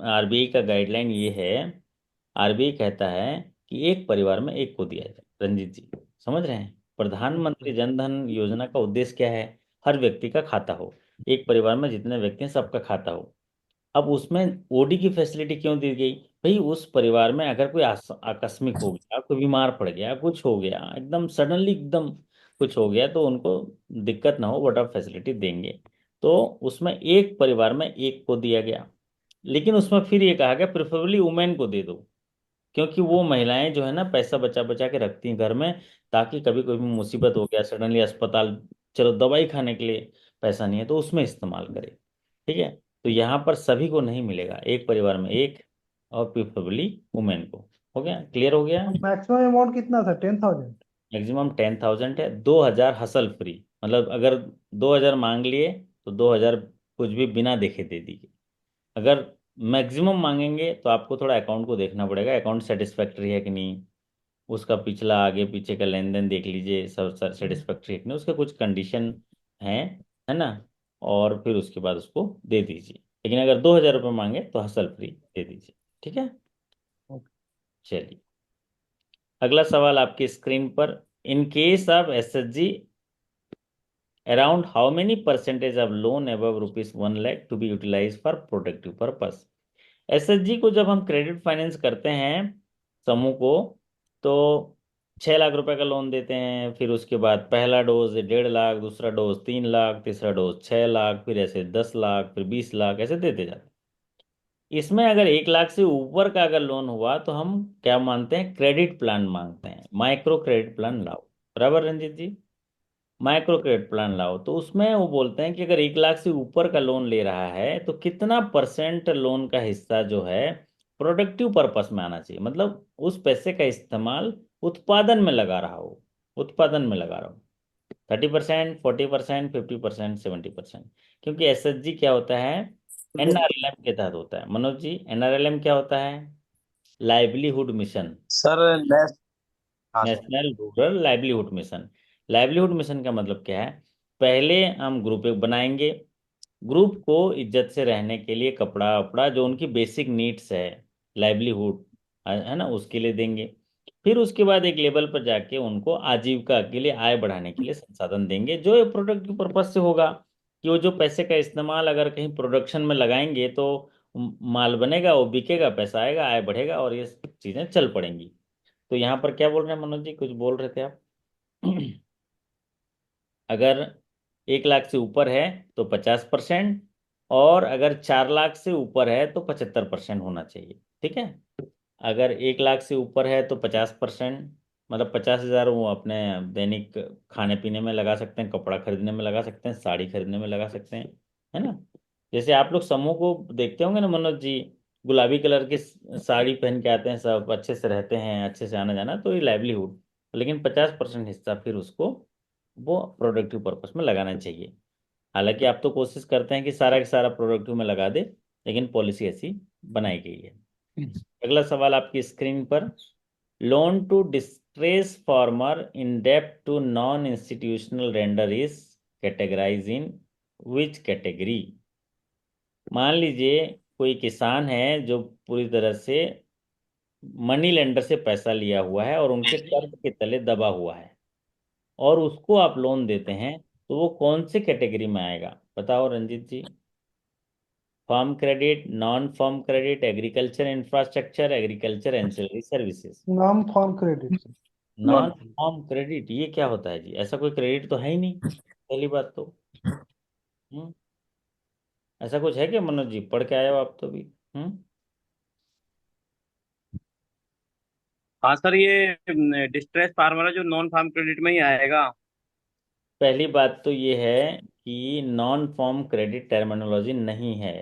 आरबीआई का गाइडलाइन ये है, आरबीआई कहता है कि एक परिवार में एक को दिया जाए। रंजीत जी समझ रहे हैं, ओके। प्रधानमंत्री जन धन योजना का उद्देश्य क्या है? हर व्यक्ति का खाता हो, एक परिवार में जितने व्यक्ति हैं सबका खाता हो। अब उसमें ओडी की फैसिलिटी क्यों दी गई? भाई उस परिवार में अगर कोई आकस्मिक हो गया, कोई बीमार पड़ गया, कुछ हो गया, एकदम सडनली एकदम कुछ हो गया, तो उनको दिक्कत ना हो, वोट फैसिलिटी देंगे। तो उसमें एक परिवार में एक को दिया गया। लेकिन उसमें फिर ये कहा गया प्रेफरेबली वुमेन को दे दो, क्योंकि वो महिलाएं जो है ना पैसा बचा बचा के रखती हैं घर में, ताकि कभी कोई भी मुसीबत हो गया सडनली अस्पताल, चलो दवाई खाने के लिए पैसा नहीं है तो उसमें इस्तेमाल करे। ठीक है। तो यहाँ पर सभी को नहीं मिलेगा, एक परिवार में एक, और प्रिफरेबली वुमेन को। हो गया, क्लियर हो गया। मैक्सिमम अमाउंट कितना सर, 10,000? मैक्सिमम 10,000 है, 2,000 हसल फ्री। मतलब अगर 2,000 मांग लिए तो 2,000 कुछ भी बिना देखे दे दीजिए। अगर मैक्सिमम मांगेंगे तो आपको थोड़ा अकाउंट को देखना पड़ेगा, अकाउंट सेटिस्फैक्ट्री है कि नहीं, उसका पिछला आगे पीछे का लेन देन देख लीजिए, सब सेटिस्फैक्ट्री है कि नहीं, उसके कुछ कंडीशन हैं, है ना। और फिर उसके बाद उसको दे दीजिए। लेकिन अगर 2,000 रुपये मांगे तो हसल फ्री दे दीजिए। ठीक है। चलिए, अगला सवाल आपकी स्क्रीन पर। In case of SHG, around how many percentage of loan above ₹1 lakh to be utilise for protective purpose? SHG को जब हम क्रेडिट फाइनेंस करते हैं समूह को, तो 6 लाख रुपए का लोन देते हैं। फिर उसके बाद पहला डोज 1.5 लाख, दूसरा डोज 3 लाख, तीसरा डोज 6 लाख, फिर ऐसे 10 लाख, फिर 20 लाख, ऐसे देते जाते हैं। इसमें अगर 1 लाख से ऊपर का अगर लोन हुआ तो हम क्या मानते हैं? क्रेडिट प्लान मांगते हैं, माइक्रो क्रेडिट प्लान लाओ। बराबर रंजीत जी? माइक्रो क्रेडिट प्लान लाओ, तो उसमें वो बोलते हैं कि अगर 1 लाख से ऊपर का लोन ले रहा है तो कितना परसेंट लोन का हिस्सा जो है प्रोडक्टिव पर्पस में आना चाहिए, मतलब उस पैसे का इस्तेमाल उत्पादन में लगा रहा हो, उत्पादन में लगा रहा हो। 30%, 40%, 50%, 70%। क्योंकि एसएचजी क्या होता है, एनआरएलएम के तहत होता है। मनोज जी, एनआरएलएम क्या होता है? Livelihood mission, sir next. हाँ sir. National rural livelihood mission. Livelihood mission का मतलब क्या है? पहले हम ग्रुप एक बनाएंगे, ग्रुप को इज्जत से रहने के लिए कपड़ा वपड़ा, जो उनकी बेसिक नीड्स है, लाइवलीहुड है ना, उसके लिए देंगे। फिर उसके बाद एक लेवल पर जाके उनको आजीविका के लिए, आय बढ़ाने के लिए संसाधन देंगे, जो प्रोडक्टिव पर्पज से होगा। कि वो जो पैसे का इस्तेमाल अगर कहीं प्रोडक्शन में लगाएंगे तो माल बनेगा, वो बिकेगा, पैसा आएगा, आय बढ़ेगा, और ये चीजें चल पड़ेंगी। तो यहाँ पर क्या बोल रहे हैं मनोज जी, कुछ बोल रहे थे आप? अगर 1 लाख से ऊपर है तो 50%, और अगर 4 लाख से ऊपर है तो 75% होना चाहिए। ठीक है। अगर 1 लाख से ऊपर है तो 50%, मतलब 50,000 वो अपने दैनिक खाने पीने में लगा सकते हैं, कपड़ा खरीदने में लगा सकते हैं, साड़ी खरीदने में लगा सकते हैं, है ना। जैसे आप लोग समूह को देखते होंगे ना मनोज जी, गुलाबी कलर की साड़ी पहन के आते हैं, सब अच्छे से रहते हैं, अच्छे से आना जाना, तो ये लाइवलीहुड। लेकिन 50% हिस्सा फिर उसको वो प्रोडक्टिव पर्पस में लगाना चाहिए। हालांकि आप तो कोशिश करते हैं कि सारा का सारा प्रोडक्टिव में लगा दे, लेकिन पॉलिसी ऐसी बनाई गई है। अगला सवाल आपकी स्क्रीन पर। Loan to distress farmer in डेप्ट to non institutional lender is categorise in which category? मान लीजिए कोई किसान है जो पूरी तरह से मनी लेंडर से पैसा लिया हुआ है और उनके कर्ज के तले दबा हुआ है, और उसको आप लोन देते हैं, तो वो कौन से कैटेगरी में आएगा? बताओ Ranjit ji. Farm credit, non farm credit, agriculture infrastructure, agriculture ancillary services. नाम farm credit. Non farm credit ये क्या होता है जी? ऐसा कोई क्रेडिट तो है ही नहीं, पहली बात तो। हम्म ऐसा कुछ है क्या मनोज जी? पढ़ के आए हो आप तो भी। हम्म हाँ सर, ये डिस्ट्रेस फार्मर है जो नॉन फार्म क्रेडिट में ही आएगा। पहली बात तो ये है कि नॉन फॉर्म क्रेडिट टर्मिनोलॉजी नहीं है।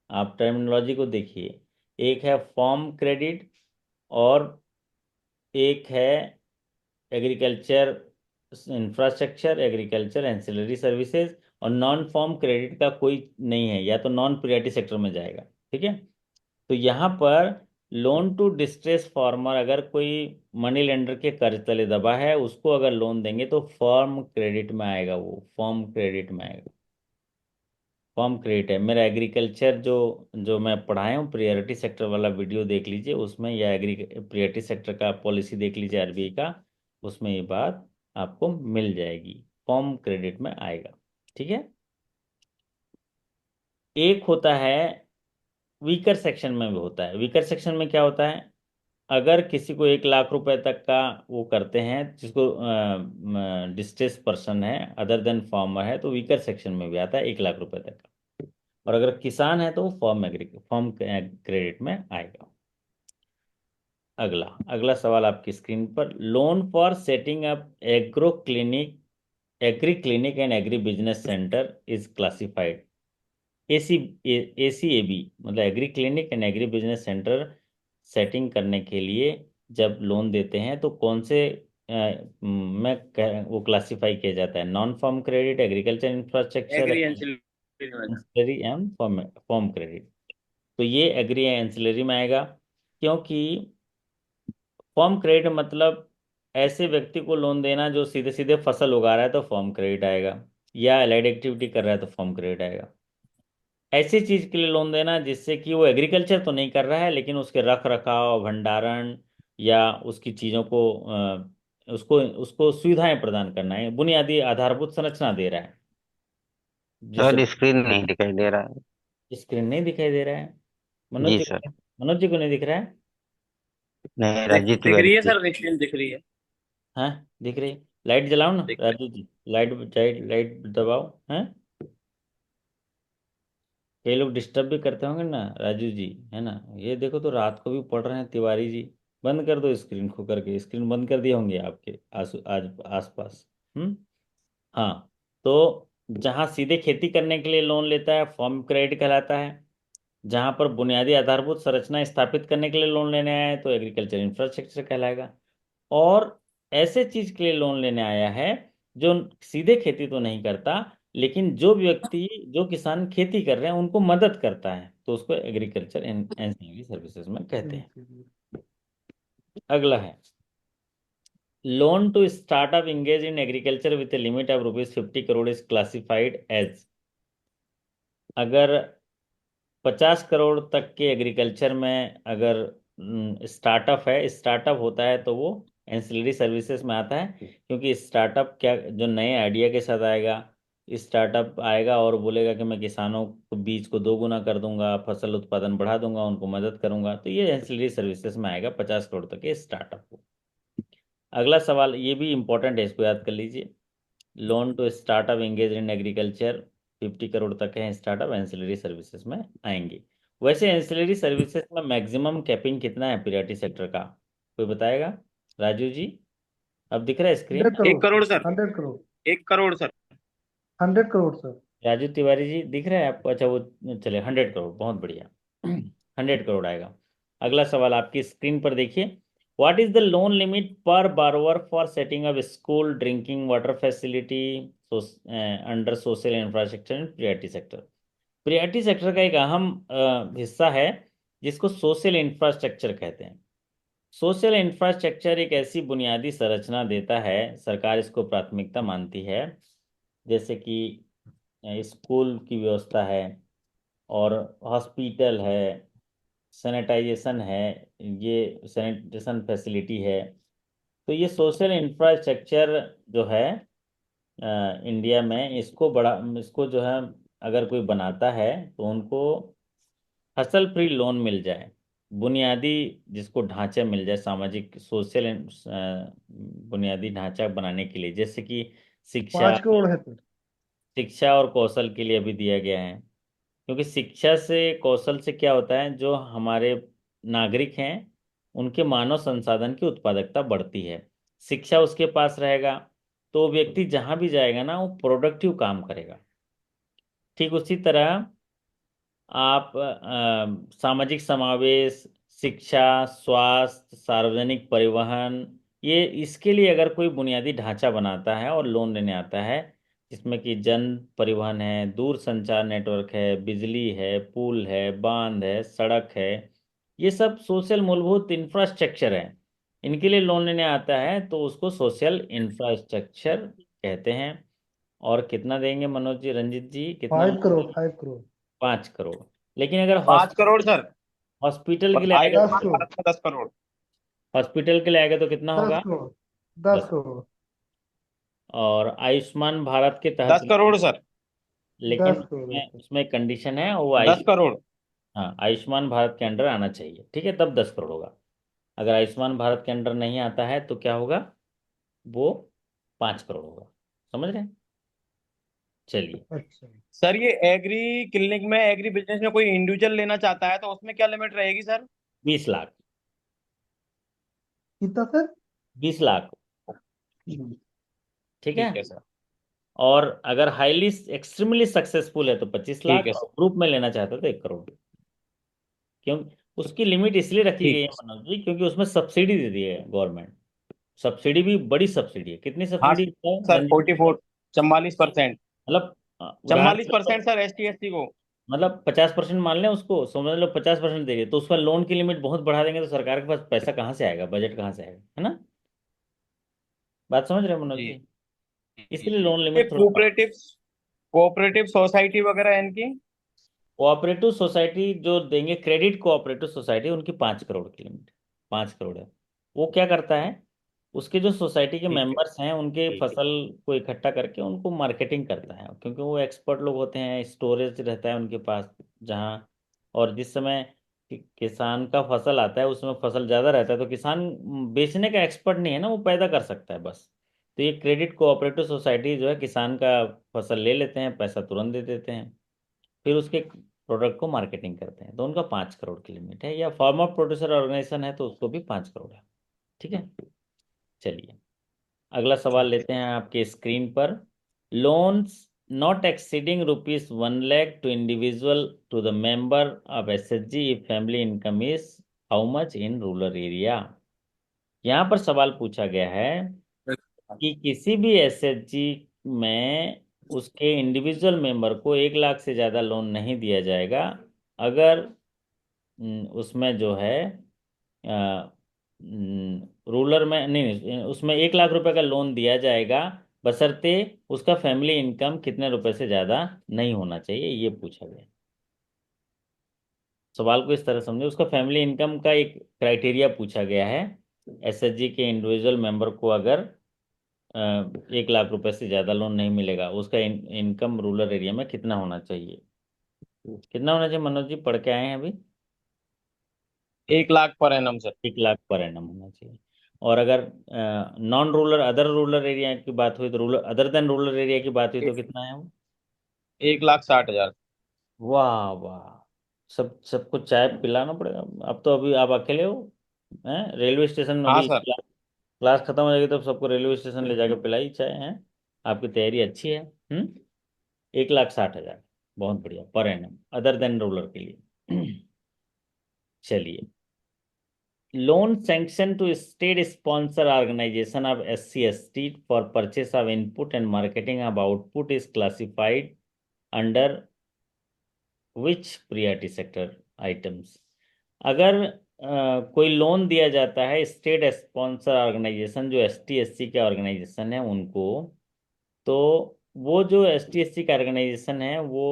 आप टर्मिनोलॉजी को देखिए, एक है फॉर्म क्रेडिट, और एक है agriculture infrastructure, agriculture ancillary services. और नॉन फॉर्म क्रेडिट का कोई नहीं है, या तो नॉन प्रियॉरिटी सेक्टर में जाएगा। ठीक है। तो यहाँ पर लोन टू डिस्ट्रेस फार्मर, अगर कोई मनी लेंडर के कर्ज तले दबा है, उसको अगर लोन देंगे तो फॉर्म क्रेडिट में आएगा, वो फॉर्म क्रेडिट में आएगा। फॉर्म क्रेडिट है मेरा एग्रीकल्चर, जो जो मैं पढ़ाया हूँ प्रियोरिटी सेक्टर वाला वीडियो देख लीजिए उसमें, या एग्री प्रियोरिटी सेक्टर का पॉलिसी देख लीजिए आरबीआई का, उसमें ये बात आपको मिल जाएगी, फॉर्म क्रेडिट में आएगा। ठीक है। एक होता है वीकर सेक्शन में भी होता है। वीकर सेक्शन में क्या होता है? अगर किसी को 1 लाख रुपए तक का वो करते हैं, जिसको डिस्ट्रेस पर्सन है अदर देन फार्मर है, तो वीकर सेक्शन में भी आता है 1 लाख रुपए तक का। और अगर किसान है तो वो फॉर्म क्रेडिट में आएगा। अगला अगला सवाल आपकी स्क्रीन पर। Loan for setting up agro clinic, agri clinic and agribusiness centre is classified AC ACAB, मतलब agri clinic and agribusiness centre setting करने के लिए जब लोन देते हैं तो कौन से वो क्लासिफाई किया जाता है? Non farm credit, agriculture infrastructure, agri ancillary में। Ancillary and farm farm credit. तो ये एग्री एंसिलरी में आएगा, क्योंकि फॉर्म क्रेडिट मतलब ऐसे व्यक्ति को लोन देना जो सीधे सीधे फसल उगा रहा है, तो फॉर्म क्रेडिट आएगा, या एलाइड एक्टिविटी कर रहा है तो फॉर्म क्रेडिट आएगा। ऐसी चीज के लिए लोन देना जिससे कि वो एग्रीकल्चर तो नहीं कर रहा है, लेकिन उसके रख रखाव, भंडारण, या उसकी चीजों को उसको उसको सुविधाएं प्रदान करना है, बुनियादी आधारभूत संरचना दे रहा है। जैसे सर स्क्रीन नहीं दिखाई दे रहा है। स्क्रीन नहीं दिखाई दे रहा है मनोज जी जी सर। को? मनोज जी को नहीं दिख रहा है? नहीं, दिख रजित दिख रही है तिवारी। सर, स्क्रीन दिख रही है। हाँ, दिख रही। लाइट जलाओ ना दिख Raju ji, light light light दबाओ। हैं, कई लोग डिस्टर्ब भी करते होंगे ना राजू जी, है ना। ये देखो तो रात को भी पढ़ रहे हैं तिवारी जी। बंद कर दो स्क्रीन, खो करके स्क्रीन बंद कर दिए होंगे आपके आज आसपास। हम्म हाँ, तो जहाँ सीधे खेती करने के लिए लोन लेता है फार्म क्रेडिट कहलाता है। जहाँ पर बुनियादी आधारभूत संरचना स्थापित करने के लिए लोन लेने आया है तो एग्रीकल्चर इंफ्रास्ट्रक्चर कहलाएगा। और ऐसे चीज के लिए लोन लेने आया है जो सीधे खेती तो नहीं करता, लेकिन जो व्यक्ति जो किसान खेती कर रहे हैं उनको मदद करता है, तो उसको एग्रीकल्चर एंसिलरी सर्विसेज में कहते हैं। अगला है loan to startup engage in agriculture with a limit of ₹50 is classified as. अगर 50 करोड़ तक के एग्रीकल्चर में अगर स्टार्टअप है, स्टार्टअप होता है तो वो एंसिलरी सर्विसेज में आता है। क्योंकि स्टार्टअप क्या, जो नए आइडिया के साथ आएगा, स्टार्टअप आएगा और बोलेगा कि मैं किसानों को बीज को 2 गुना कर दूंगा, फसल उत्पादन बढ़ा दूंगा, उनको मदद करूंगा, तो ये एंसिलरी सर्विसेज में आएगा 50 करोड़ तक के स्टार्टअप को। अगला सवाल ये भी इंपॉर्टेंट है, इसको याद कर लीजिए। Loan to startup engage in agriculture 50 crore तक है स्टार्टअप, एंसिलरी सर्विसेज में आएंगे। वैसे एंसिलरी सर्विसेज में मैक्सिमम कैपिंग कितना है प्रियोरिटी सेक्टर का, कोई बताएगा? राजू जी, अब दिख रहा है screen? 1 crore sir. 100 crore. 1 crore sir. 100 crore sir. Raju Tiwari ji दिख रहा है आपको? अच्छा वो चले, 100 करोड़, बहुत बढ़िया। 100 करोड़ आएगा। अगला सवाल आपकी स्क्रीन पर देखिए। What is the loan limit per borrower for setting up school drinking water facility under social infrastructure in priority sector? Priority sector का एक अहम हिस्सा है जिसको सोशल इंफ्रास्ट्रक्चर कहते हैं। सोशल इंफ्रास्ट्रक्चर एक ऐसी बुनियादी संरचना देता है, सरकार इसको प्राथमिकता मानती है, जैसे कि स्कूल की व्यवस्था है, और हॉस्पिटल है, सैनिटाइजेशन है, ये सैनिटेशन फैसिलिटी है। तो ये सोशल इंफ्रास्ट्रक्चर जो है इंडिया में, इसको जो है अगर कोई बनाता है तो उनको फसल फ्री लोन मिल जाए, बुनियादी जिसको ढांचा मिल जाए, सामाजिक सोशल बुनियादी ढांचा बनाने के लिए, जैसे कि शिक्षा, 5 करोड़ है सर। शिक्षा और कौशल के लिए अभी दिया गया है। क्योंकि शिक्षा से, कौशल से क्या होता है, जो हमारे नागरिक हैं उनके मानव संसाधन की उत्पादकता बढ़ती है। शिक्षा उसके पास रहेगा तो व्यक्ति जहां भी जाएगा ना वो प्रोडक्टिव काम करेगा। ठीक उसी तरह आप सामाजिक समावेश, शिक्षा, स्वास्थ्य, सार्वजनिक परिवहन, ये इसके लिए अगर कोई बुनियादी ढांचा बनाता है और लोन लेने आता है, जिसमें कि जन परिवहन है, दूर संचार नेटवर्क है, बिजली है, पुल है, बांध है, सड़क है, ये सब सोशल मूलभूत इंफ्रास्ट्रक्चर है, इनके लिए लोन लेने आता है तो उसको सोशल इंफ्रास्ट्रक्चर कहते हैं। और कितना देंगे मनोज जी, रंजित जी, कितना? 5 करोड़। 5 करोड़। 5 करोड़। लेकिन अगर 5 करोड़ सर। हॉस्पिटल के और लिए आएगा, दस आयुष्मान करोड़ भारत में 10 करोड़। हॉस्पिटल के लिए आएगा तो कितना दस होगा? करोड़ 10 करोड़। और आयुष्मान भारत के तहत, 10 करोड़ सर। लेकिन 10 करोड़ है उसमें सर। उसमें कंडीशन है, और वो 10 करोड़। हाँ, आयुष्मान भारत के अंडर आना चाहिए, ठीक है, तब 10 करोड़ होगा। अगर आयुष्मान भारत के अंडर नहीं आता है तो क्या होगा? वो 5 करोड़ होगा। समझ रहे हैं? चलिए। अच्छा। सर ये एग्री क्लिनिक में, एग्री बिजनेस में कोई इंडिविजुअल लेना चाहता है तो उसमें क्या लिमिट रहेगी सर? 20 लाख। कितना सर? 20 लाख। ठीक है। ठीक है सर। और अगर हाईली एक्सट्रीमली सक्सेसफुल है तो 25 लाख, ठीक है और सर। ग्रुप में लेना चाहता है तो 1 करोड़। क्यों? उसकी लिमिट इसलिए रखी गई ठीक है है सर। मनोज जी, क्योंकि उसमें सब्सिडी दे दी है गवर्नमेंट। सब्सिडी भी बड़ी सब्सिडी है। कितनी हाँ सब्सिडी है सर, रंजीत? 44, 44%। मतलब उदाहरण चवालीस के लिए, परसेंट सर, ST SC को। मतलब 50% मान लें उसको, समझ लो 50% देंगे तो उसका लोन की लिमिट बहुत बढ़ा देंगे तो सरकार के पास पैसा कहाँ से आएगा, बजट कहाँ से आएगा, है ना? बात समझ रहे हो मनोज जी जी? जी इसलिए जी। लोन ये लिमिट थोड़ा बढ़ा। कोऑपरेटिव कोऑपरेटिव सोसाइटी वगैरह इनकी? कोऑपरेटिव सोसाइटी जो देंगे, क्रेडिट कोऑपरेटिव सोसाइटी, उनकी 5 करोड़ की लिमिट, 5 करोड़ है। वो क्या करता है, उसके जो सोसाइटी के ठीक है मेंबर्स हैं उनके ठीक है। फसल को इकट्ठा करके उनको मार्केटिंग करता है, क्योंकि वो एक्सपर्ट लोग होते हैं, स्टोरेज रहता है उनके पास जहाँ। और जिस समय किसान का फसल आता है उसमें फसल ज़्यादा रहता है तो किसान बेचने का एक्सपर्ट नहीं है ना, वो पैदा कर सकता है बस। तो ये क्रेडिट कोऑपरेटिव सोसाइटी जो है, किसान का फसल ले लेते हैं, पैसा तुरंत दे देते हैं, फिर उसके प्रोडक्ट को मार्केटिंग करते हैं, तो उनका 5 करोड़ की लिमिट है। या फार्मर प्रोड्यूसर ऑर्गेनाइजेशन है तो उसको भी 5 करोड़ है। ठीक है। चलिए, अगला सवाल ठीक है। लेते हैं आपके स्क्रीन पर। loans not exceeding rupees 1 lakh to individual to the member of SHG if family income is how much in rural area। यहाँ पर सवाल पूछा गया है कि किसी भी एसएचजी में उसके इंडिविजुअल मेंबर को 1 लाख से ज्यादा लोन नहीं दिया जाएगा अगर उसमें जो है रूलर में नहीं, उसमें 1 लाख रुपए का लोन दिया जाएगा बशर्ते उसका फैमिली इनकम कितने रुपए से ज्यादा नहीं होना चाहिए, ये पूछा गया। सवाल को इस तरह समझे, उसका फैमिली इनकम का एक क्राइटेरिया पूछा गया है। एसएचजी के इंडिविजुअल मेंबर को अगर 1 लाख रुपए से ज्यादा लोन नहीं मिलेगा, उसका इनकम रूरल एरिया में कितना होना चाहिए। कितना होना चाहिए मनोज जी, पढ़ के आए हैं अभी? 1 lakh per annum sir. 1 lakh per annum होना चाहिए। और अगर non rural other rural area की बात हुई तो rural other than rural area की बात हुई तो कितना है वो? 1,60,000। वाह वाह, सबको चाय पिलाना पड़ेगा। अब तो अभी आप अकेले हो हैं रेलवे स्टेशन में, हाँ अभी सर। क्लास खत्म हो जाएगी तो सबको रेलवे स्टेशन ले जाकर पिलाई चाय है। आपकी तैयारी अच्छी है। 1,60,000, बहुत बढ़िया per annum other than rural के लिए। चलिए, loan sanction to state sponsor organization of SC/ST for purchase of input and marketing of output is classified under which priority sector items। अगर कोई लोन दिया जाता है स्टेट स्पॉन्सर ऑर्गेनाइजेशन जो ST/SC के ऑर्गेनाइजेशन है उनको, तो वो जो ST/SC का ऑर्गेनाइजेशन है वो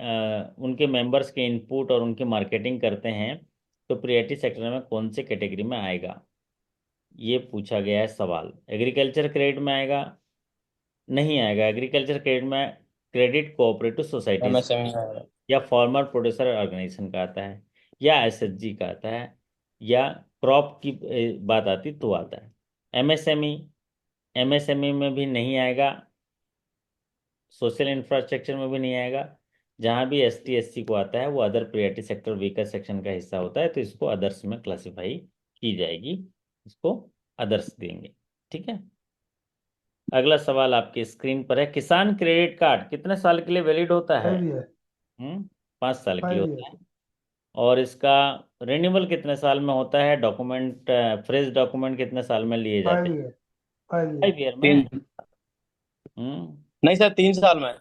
उनके मेंबर्स के इनपुट और उनकी मार्केटिंग करते हैं, तो प्रियरिटी सेक्टर में कौन से कैटेगरी में आएगा, ये पूछा गया है सवाल। एग्रीकल्चर क्रेडिट में आएगा? नहीं आएगा। एग्रीकल्चर क्रेडिट में क्रेडिट कोऑपरेटिव सोसाइटीज MSME। या फार्मर प्रोड्यूसर ऑर्गेनाइजेशन का आता है, या एसएचजी का आता है, या क्रॉप की बात आती तो आता है। एमएसएमई, एमएसएमई में भी नहीं आएगा, सोशल इंफ्रास्ट्रक्चर में भी नहीं आएगा। जहां भी ST/SC को आता है वो other priority sector weaker section का हिस्सा होता है, तो इसको अदर्स में क्लासिफाई की जाएगी, इसको अदर्स देंगे। ठीक है, अगला सवाल आपकी स्क्रीन पर है। किसान क्रेडिट कार्ड कितने साल के लिए वैलिड होता है? 5 ईयर। 5 साल के लिए 5 ईयर। होता है। और इसका रिन्यूअल कितने साल में होता है? डॉक्यूमेंट फ्रेश डॉक्यूमेंट कितने साल में लिए जाते 5 हैं? ईयर। 5 ईयर। 5 ईयर में। तीन। हम्म नहीं सर, 3 साल में।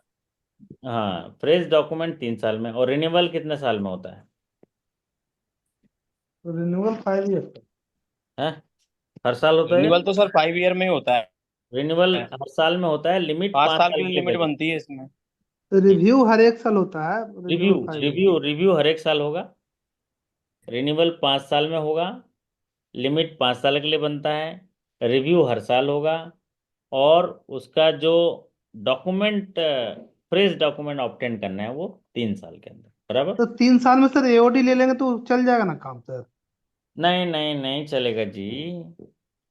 हाँ, फ्रेश डॉक्यूमेंट 3 साल में। और रिन्यूअल कितने साल में होता है? Renewal 5 year. है, हर साल होता है? रिन्यूअल तो सर 5 ईयर में ही होता है। रिन्यूअल हर साल में होता है, लिमिट पाँच पाँच साल साल की के लिए लिमिट वैलिड। बनती है इसमें। रिव्यू हर एक साल होता है। Review renewal 5 year. Review review हर एक साल होगा। रिन्यूअल 5 साल में होगा, लिमिट 5 साल के लिए बनता है, रिव्यू हर साल होगा। और उसका जो डॉक्यूमेंट फ्रेश डॉक्यूमेंट ऑब्टेन करना है वो 3 साल के अंदर, बराबर। तो 3 साल में सर एओडी ले लेंगे तो चल जाएगा ना काम सर। नहीं नहीं नहीं चलेगा जी,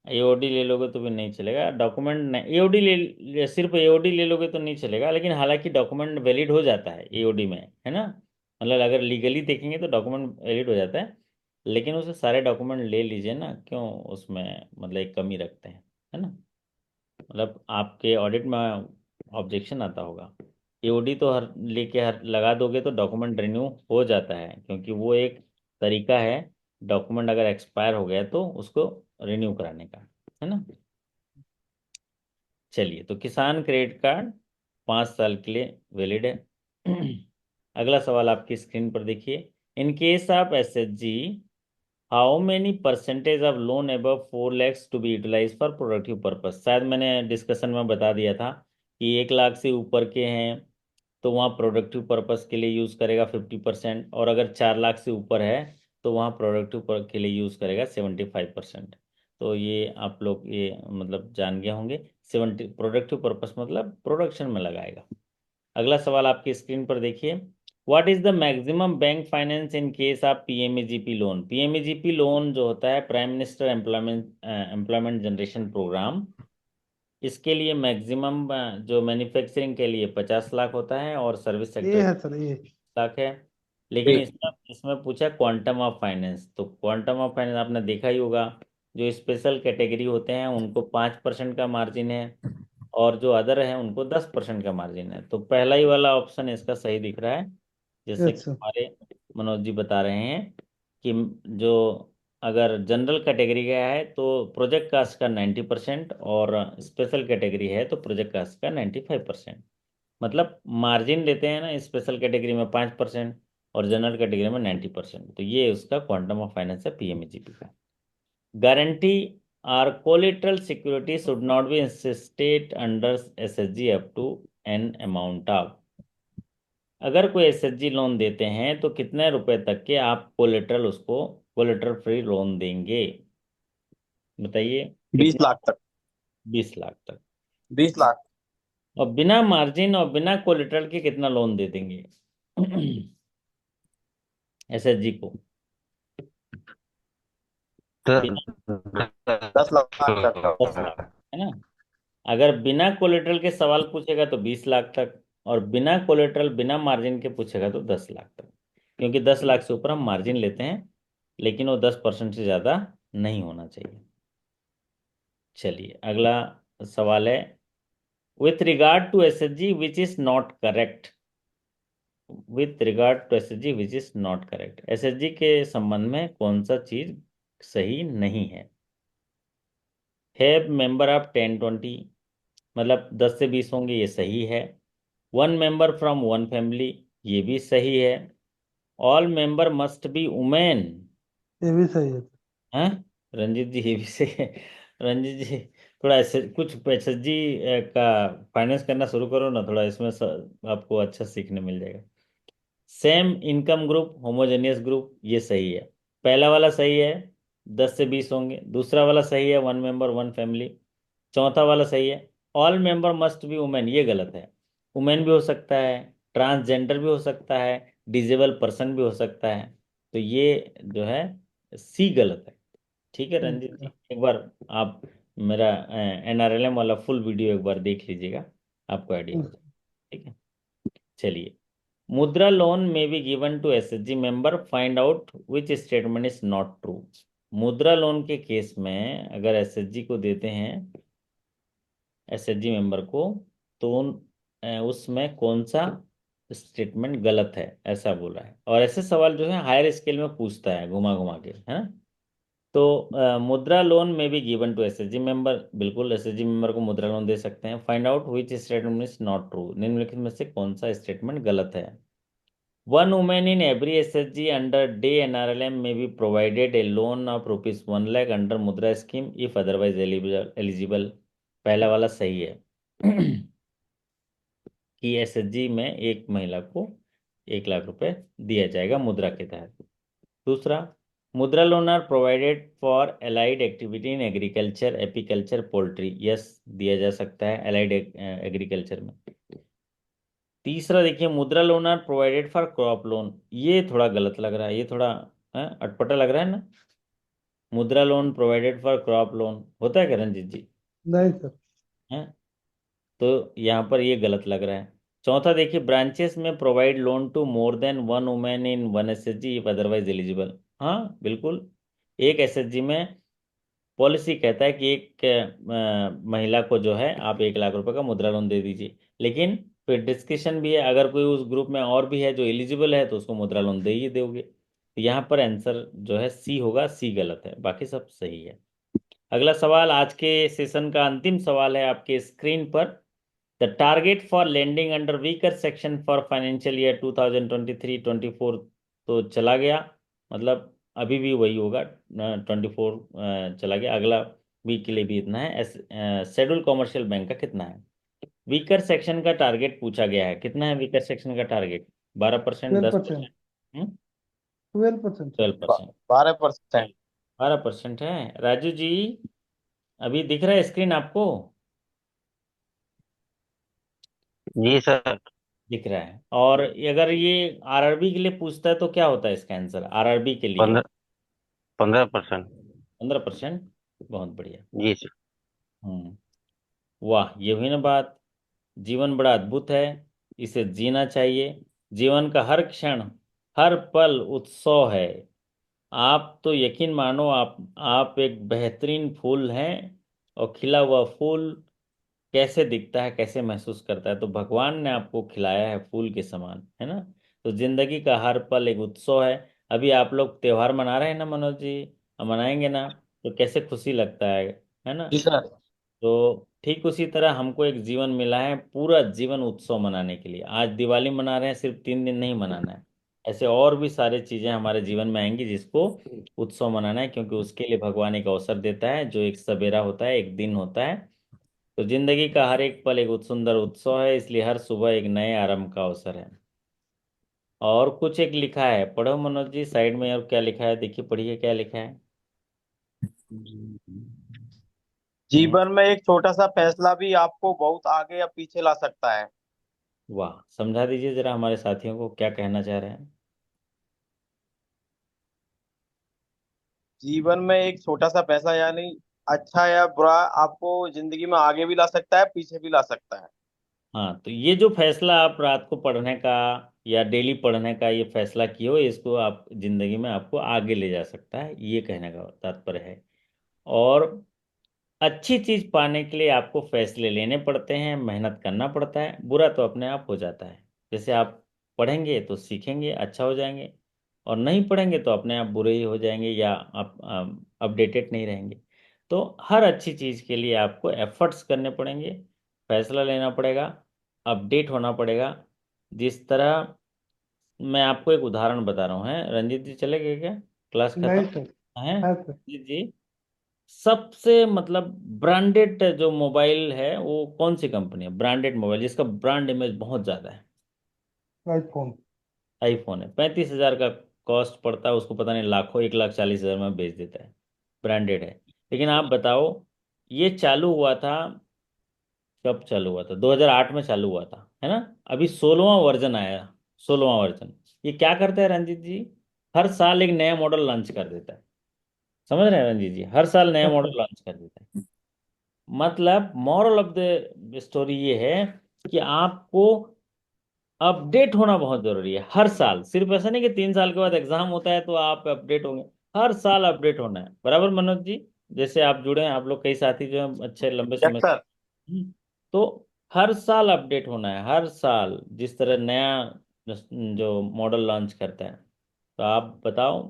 एओडी ले लोगे तो भी नहीं चलेगा। डॉक्यूमेंट नहीं, एओडी सिर्फ एओडी ले लोगे तो नहीं चलेगा, लेकिन हालांकि डॉक्यूमेंट वैलिड हो जाता है एओडी में, है ना। मतलब अगर लीगली देखेंगे तो डॉक्यूमेंट वैलिड हो जाता है, लेकिन उसे सारे डॉक्यूमेंट ले लीजिए ना, क्यों उसमें मतलब एक कमी रखते हैं, है ना। मतलब आपके ऑडिट में ऑब्जेक्शन आता होगा। एओडी तो हर लेके हर लगा दोगे तो डॉक्यूमेंट रिन्यू हो जाता है, क्योंकि वो एक तरीका है डॉक्यूमेंट अगर एक्सपायर हो गया तो उसको रिन्यू कराने का, है ना। चलिए, तो किसान क्रेडिट कार्ड 5 साल के लिए वैलिड है। अगला सवाल आपकी स्क्रीन पर देखिए। In case of SHG, how many percentage of loan above 4 lakhs to be utilise for productive purpose. शायद मैंने डिस्कशन में बता दिया था कि 1 लाख से ऊपर के हैं तो वहाँ प्रोडक्टिव पर्पस के लिए यूज़ करेगा 50%, और अगर 4 लाख से ऊपर है तो वहाँ प्रोडक्टिव के लिए यूज़ करेगा 75%। तो ये आप लोग ये मतलब जान गए होंगे। 70 प्रोडक्टिव पर्पस मतलब प्रोडक्शन में लगाएगा। अगला सवाल आपकी स्क्रीन पर देखिए। What is the maximum bank finance in case of PMEGP loan. PMEGP loan जो होता है prime minister employment generation programme, इसके लिए मैक्सिमम जो मैन्युफैक्चरिंग के लिए 50 लाख होता है और सर्विस ये सेक्टर है सर ये। लाख है। लेकिन इसमें इसमें पूछा क्वांटम ऑफ फाइनेंस, तो क्वांटम ऑफ फाइनेंस आपने देखा ही होगा, जो स्पेशल कैटेगरी होते हैं उनको 5% का मार्जिन है, और जो अदर है उनको 10% का मार्जिन है। तो पहला ही वाला ऑप्शन इसका सही दिख रहा है, जैसे कि अच्छा। हमारे मनोज जी बता रहे हैं कि जो अगर जनरल कैटेगरी का है तो प्रोजेक्ट कास्ट का 90% और स्पेशल कैटेगरी है तो प्रोजेक्ट कास्ट का 95%। मतलब मार्जिन लेते हैं ना स्पेशल कैटेगरी में 5% और जनरल कैटेगरी में 90%। तो ये उसका क्वांटम ऑफ फाइनेंस है पीएमईजीपी का। Guarantee or collateral security should not be instead under SHG up to an amount of. अगर कोई एसएचजी लोन देते हैं तो कितने रुपए तक के आप कोलेटरल उसको कोलेटरल फ्री लोन देंगे, बताइए। 20 लाख तक। 20 लाख तक। 20 लाख। और बिना मार्जिन और बिना कोलेटरल के कितना लोन दे देंगे एसएचजी को? तो बिना 10 लाख तक। 10 लाख, है ना। अगर बिना कोलेटरल के सवाल पूछेगा तो 20 लाख तक, और बिना कोलेटरल बिना मार्जिन के पूछेगा तो 10 लाख तक, क्योंकि 10 लाख से ऊपर हम मार्जिन लेते हैं, लेकिन वो 10% से ज़्यादा नहीं होना चाहिए। चलिए अगला सवाल है, with regard to SHG which is not correct. With regard to SHG which is not correct, SHG के संबंध में कौन सा चीज सही नहीं है? हैव मेंबर ऑफ 10-20, मतलब 10 से 20 होंगे, ये सही है। One member from one family, ये भी सही है। All member must be women, ये भी सही है। हैं रंजीत जी, ये भी सही है। रंजीत जी थोड़ा ऐसे कुछ एसएचजी का फाइनेंस करना शुरू करो ना, थोड़ा इसमें आपको अच्छा सीखने मिल जाएगा। Same income group homogeneous group, ये सही है। पहला वाला सही है, 10 से 20 होंगे। दूसरा वाला सही है, वन मेंबर वन फैमिली। चौथा वाला सही है, all member must be women, ये गलत है। वुमेन भी हो सकता है, ट्रांसजेंडर भी हो सकता है, डिजेबल पर्सन भी हो सकता है। तो ये जो है सी गलत है। ठीक है रंजीत जी, अच्छा। एक बार आप मेरा एनआरएलएम वाला फुल वीडियो एक बार देख लीजिएगा, आपको आइडिया हो जाएगा। ठीक है, चलिए। मुद्रा लोन में be given to SHG member, find out which statement is not true. Mudra loan के केस में अगर एसएचजी को देते हैं, एसएचजी मेंबर को, तो उसमें कौन सा स्टेटमेंट गलत है, ऐसा बोला है। और ऐसे सवाल जो है हायर स्केल में पूछता है घुमा घुमा के, है ना। तो मुद्रा लोन में भी गिवन टू एसएचजी मेंबर, बिल्कुल एसएचजी मेंबर को मुद्रा लोन दे सकते हैं। Find out which statement is not true, निम्नलिखित में से कौन सा स्टेटमेंट गलत है? One women in every SHG under DAY NRLM may be provided a loan of rupees 1 lakh under Mudra scheme if otherwise eligible. पहला वाला सही है कि एसएचजी में एक महिला को 1 लाख रुपए दिया जाएगा मुद्रा के तहत। दूसरा, Mudra loan are provided for allied activity in agriculture apiculture poultry, yes दिया जा सकता है एलाइड एग्रीकल्चर में। तीसरा देखिए, Mudra loan are provided for crop loan, ये थोड़ा गलत लग रहा है, ये थोड़ा अटपटा लग रहा है ना। मुद्रा loan provided for crop loan होता है क्या रंजीत जी? नहीं सर। हैं, तो यहाँ पर ये गलत लग रहा है। चौथा देखिए, ब्रांचेस में provide loan to more than one women in one SHG if otherwise eligible, हाँ बिल्कुल। एक एसएचजी में पॉलिसी कहता है कि एक महिला को जो है आप 1 लाख रुपए का मुद्रा लोन दे दीजिए, लेकिन फिर डिस्कशन भी है, अगर कोई उस ग्रुप में और भी है जो एलिजिबल है तो उसको मुद्रा लोन दे ही दोगे। तो यहाँ पर आंसर जो है सी होगा, सी गलत है, बाकी सब सही है। अगला सवाल आज के सेशन का अंतिम सवाल है आपके स्क्रीन पर। The target for lending under weaker section for financial year 2023-24 तो चला गया, मतलब अभी भी वही होगा, 24 चला गया। अगला वीक के लिए भी इतना है। शेड्यूल कॉमर्शियल बैंक का कितना है? वीकर सेक्शन का टारगेट पूछा गया है, कितना है वीकर सेक्शन का टारगेट? 12%, 12%। 10%? 12% सर। 12%। 12%। 12% है राजू जी, अभी दिख रहा है स्क्रीन आपको? जी सर। दिख रहा है। और अगर ये आरआरबी के लिए पूछता है तो क्या होता है इसका आंसर आरआरबी के लिए? 15%। 15%, बहुत बढ़िया। जी सर। हम्म, वाह, ये हुई ना बात। जीवन बड़ा अद्भुत है, इसे जीना चाहिए। जीवन का हर क्षण, हर पल उत्सव है। आप तो यकीन मानो, आप एक बेहतरीन फूल हैं, और खिला हुआ फूल कैसे दिखता है, कैसे महसूस करता है। तो भगवान ने आपको खिलाया है फूल के समान, है ना। तो जिंदगी का हर पल एक उत्सव है। अभी आप लोग त्योहार मना रहे हैं ना मनोज जी, हम मनाएंगे ना, तो कैसे खुशी लगता है ना। जी सर। तो ठीक उसी तरह हमको एक जीवन मिला है, पूरा जीवन उत्सव मनाने के लिए। आज दिवाली मना रहे हैं, सिर्फ 3 दिन नहीं मनाना है। ऐसे और भी सारे चीजें हमारे जीवन में आएंगी जिसको उत्सव मनाना है, क्योंकि उसके लिए भगवान एक अवसर देता है, जो एक सवेरा होता है, एक दिन होता है। तो जिंदगी का हर एक पल एक सुंदर उत्सव है, इसलिए हर सुबह एक नए आरंभ का अवसर है। और कुछ एक लिखा है, पढ़ो मनोज जी साइड में, और क्या लिखा है देखिए, पढ़िए क्या लिखा है। हम्म, जीवन में एक छोटा सा फैसला भी आपको बहुत आगे या पीछे ला सकता है। वाह, समझा दीजिए जरा हमारे साथियों को क्या कहना चाह रहे हैं। जीवन में एक छोटा सा फैसला यानी अच्छा या बुरा आपको जिंदगी में आगे भी ला सकता है, पीछे भी ला सकता है। हाँ, तो ये जो फैसला आप रात को पढ़ने का या डेली पढ़ने का ये फैसला किए हो, इसको आप जिंदगी में आपको आगे ले जा सकता है, ये कहने का तात्पर्य है। और अच्छी चीज पाने के लिए आपको फैसले लेने पड़ते हैं, मेहनत करना पड़ता है। बुरा तो अपने आप हो जाता है। जैसे आप पढ़ेंगे तो सीखेंगे, अच्छा हो जाएंगे, और नहीं पढ़ेंगे तो अपने आप बुरे ही हो जाएंगे, या आप अपडेटेड नहीं रहेंगे। तो हर अच्छी चीज के लिए आपको एफर्ट्स करने पड़ेंगे, फैसला लेना पड़ेगा, अपडेट होना पड़ेगा। जिस तरह मैं आपको एक उदाहरण बता रहा हूँ, है रंजीत जी, चले गए क्या, क्लास नहीं खत्म सर। है। हाँ सर। जी जी। सबसे मतलब ब्रांडेड जो मोबाइल है वो कौन सी कंपनी है, ब्रांडेड मोबाइल जिसका ब्रांड इमेज बहुत ज्यादा है। आईफोन। आईफोन है, 35,000 का कॉस्ट पड़ता है उसको, पता नहीं लाखों, 1,40,000 में बेच देता है। ब्रांडेड है। लेकिन आप बताओ, ये चालू हुआ था, कब चालू हुआ था, 2008 में चालू हुआ था, है ना। अभी 16वां वर्जन आया, 16वां वर्जन। ये क्या करता है रंजीत जी, हर साल एक नया मॉडल लॉन्च कर देता है। समझ रहे हैं रंजीत जी, हर साल नया अच्छा। मॉडल लॉन्च कर देता है। मतलब मॉरल ऑफ द स्टोरी ये है कि आपको अपडेट होना बहुत जरूरी है हर साल। सिर्फ ऐसा नहीं कि 3 साल के बाद एग्जाम होता है तो आप अपडेट होंगे, हर साल अपडेट होना है, बराबर मनोज जी। जैसे आप जुड़े हैं, आप लोग कई साथी जो हैं अच्छे लंबे यस समय से। सर। तो हर साल अपडेट होना है, हर साल जिस तरह नया जो मॉडल लॉन्च करता है। तो आप बताओ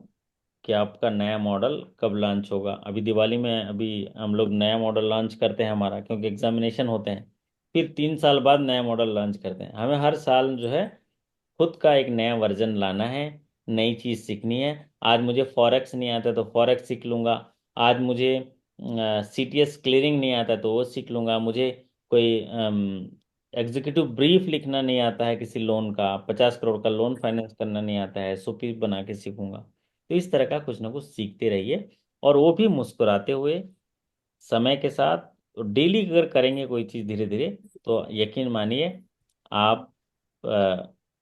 कि आपका नया मॉडल कब लॉन्च होगा। अभी दिवाली में अभी हम लोग नया मॉडल लॉन्च करते हैं हमारा, क्योंकि एग्जामिनेशन होते हैं। फिर 3 साल बाद नया मॉडल लॉन्च करते हैं। हमें हर साल जो है खुद का एक नया वर्जन लाना है, नई चीज़ सीखनी है। आज मुझे फॉरेक्स नहीं आता तो फॉरेक्स सीख लूंगा। आज मुझे सीटीएस क्लियरिंग नहीं आता तो वो सीख लूंगा। मुझे कोई एग्जीक्यूटिव ब्रीफ लिखना नहीं आता है, किसी लोन का 50 करोड़ का लोन फाइनेंस करना नहीं आता है, एसओपी बना के सीखूंगा। तो इस तरह का कुछ ना कुछ सीखते रहिए, और वो भी मुस्कुराते हुए, समय के साथ। डेली अगर करेंगे कोई चीज़ धीरे धीरे, तो यकीन मानिए आप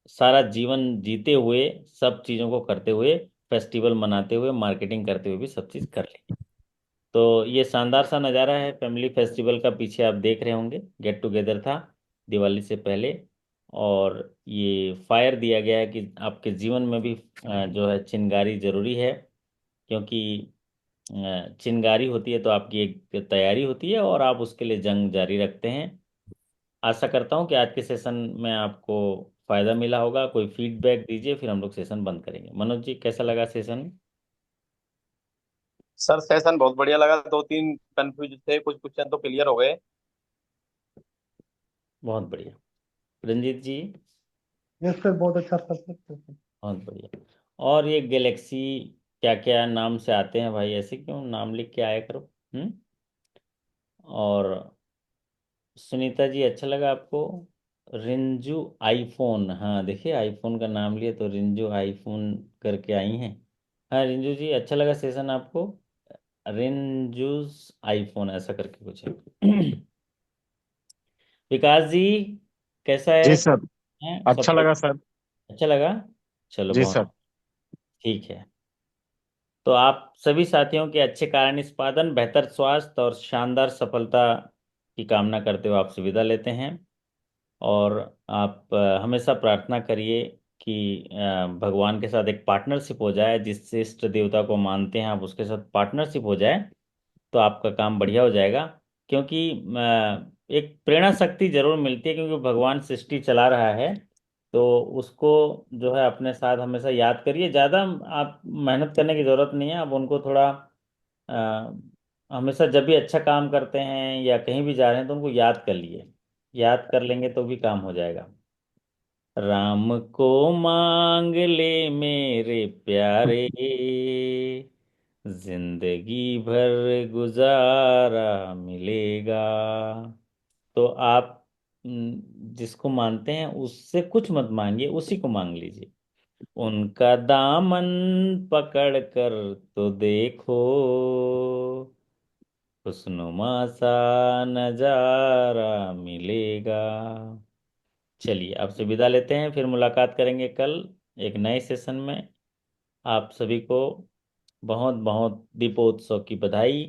सारा जीवन जीते हुए, सब चीज़ों को करते हुए, फेस्टिवल मनाते हुए, मार्केटिंग करते हुए भी सब चीज़ कर लेंगे। तो ये शानदार सा नज़ारा है फैमिली फेस्टिवल का, पीछे आप देख रहे होंगे, गेट टुगेदर था दिवाली से पहले। और ये फायर दिया गया है कि आपके जीवन में भी जो है चिंगारी जरूरी है, क्योंकि चिंगारी होती है तो आपकी एक तैयारी होती है, और आप उसके लिए जंग जारी रखते हैं। आशा करता हूँ कि आज के सेशन में आपको फायदा मिला होगा। कोई फीडबैक दीजिए, फिर हम लोग सेशन बंद करेंगे। मनोज जी, कैसा लगा सेशन। सर सेशन बहुत बढ़िया लगा, दो तीन कंफ्यूज थे, कुछ क्वेश्चन तो क्लियर हो गए। बहुत बढ़िया। रंजीत जी। यस सर, बहुत अच्छा सर। बहुत बढ़िया। और ये गैलेक्सी क्या क्या नाम से आते हैं भाई, ऐसे क्यों नाम लिख के आया करो। हम्म। और सुनीता जी, अच्छा लगा आपको। रिंजू आईफोन, हाँ देखिए आईफोन का नाम लिया तो रिंजू आईफोन करके आई हैं। हाँ रिंजू जी, अच्छा लगा सेशन आपको। रिंजूस आईफोन ऐसा करके कुछ है। विकास जी, कैसा है, जी सर। सब अच्छा बढ़िया? लगा सर। अच्छा लगा। चलो जी बहुत सर। ठीक है। तो आप सभी साथियों के अच्छे कार्य निष्पादन, बेहतर स्वास्थ्य और शानदार सफलता की कामना करते हुए आपसे विदा लेते हैं। और आप हमेशा प्रार्थना करिए कि भगवान के साथ एक पार्टनरशिप हो जाए, जिससे इष्ट देवता को मानते हैं आप, उसके साथ पार्टनरशिप हो जाए तो आपका काम बढ़िया हो जाएगा। क्योंकि एक प्रेरणा शक्ति जरूर मिलती है, क्योंकि भगवान सृष्टि चला रहा है। तो उसको जो है अपने साथ हमेशा याद करिए। ज़्यादा आप मेहनत करने की ज़रूरत नहीं है। आप उनको थोड़ा अ, हमेशा जब भी अच्छा काम करते हैं या कहीं भी जा रहे हैं तो उनको याद कर लिए। याद कर लेंगे तो भी काम हो जाएगा। राम को मांग ले मेरे प्यारे, जिंदगी भर गुजारा मिलेगा। तो आप जिसको मानते हैं उससे कुछ मत मांगिए, उसी को मांग लीजिए। उनका दामन पकड़ कर तो देखो, खुशनुमा सा नजारा मिलेगा। चलिए आपसे विदा लेते हैं, फिर मुलाकात करेंगे कल एक नए सेशन में। आप सभी को बहुत बहुत दीपोत्सव की बधाई।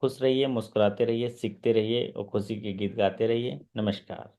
खुश रहिए, मुस्कुराते रहिए, सीखते रहिए और खुशी के गीत गाते रहिए। नमस्कार।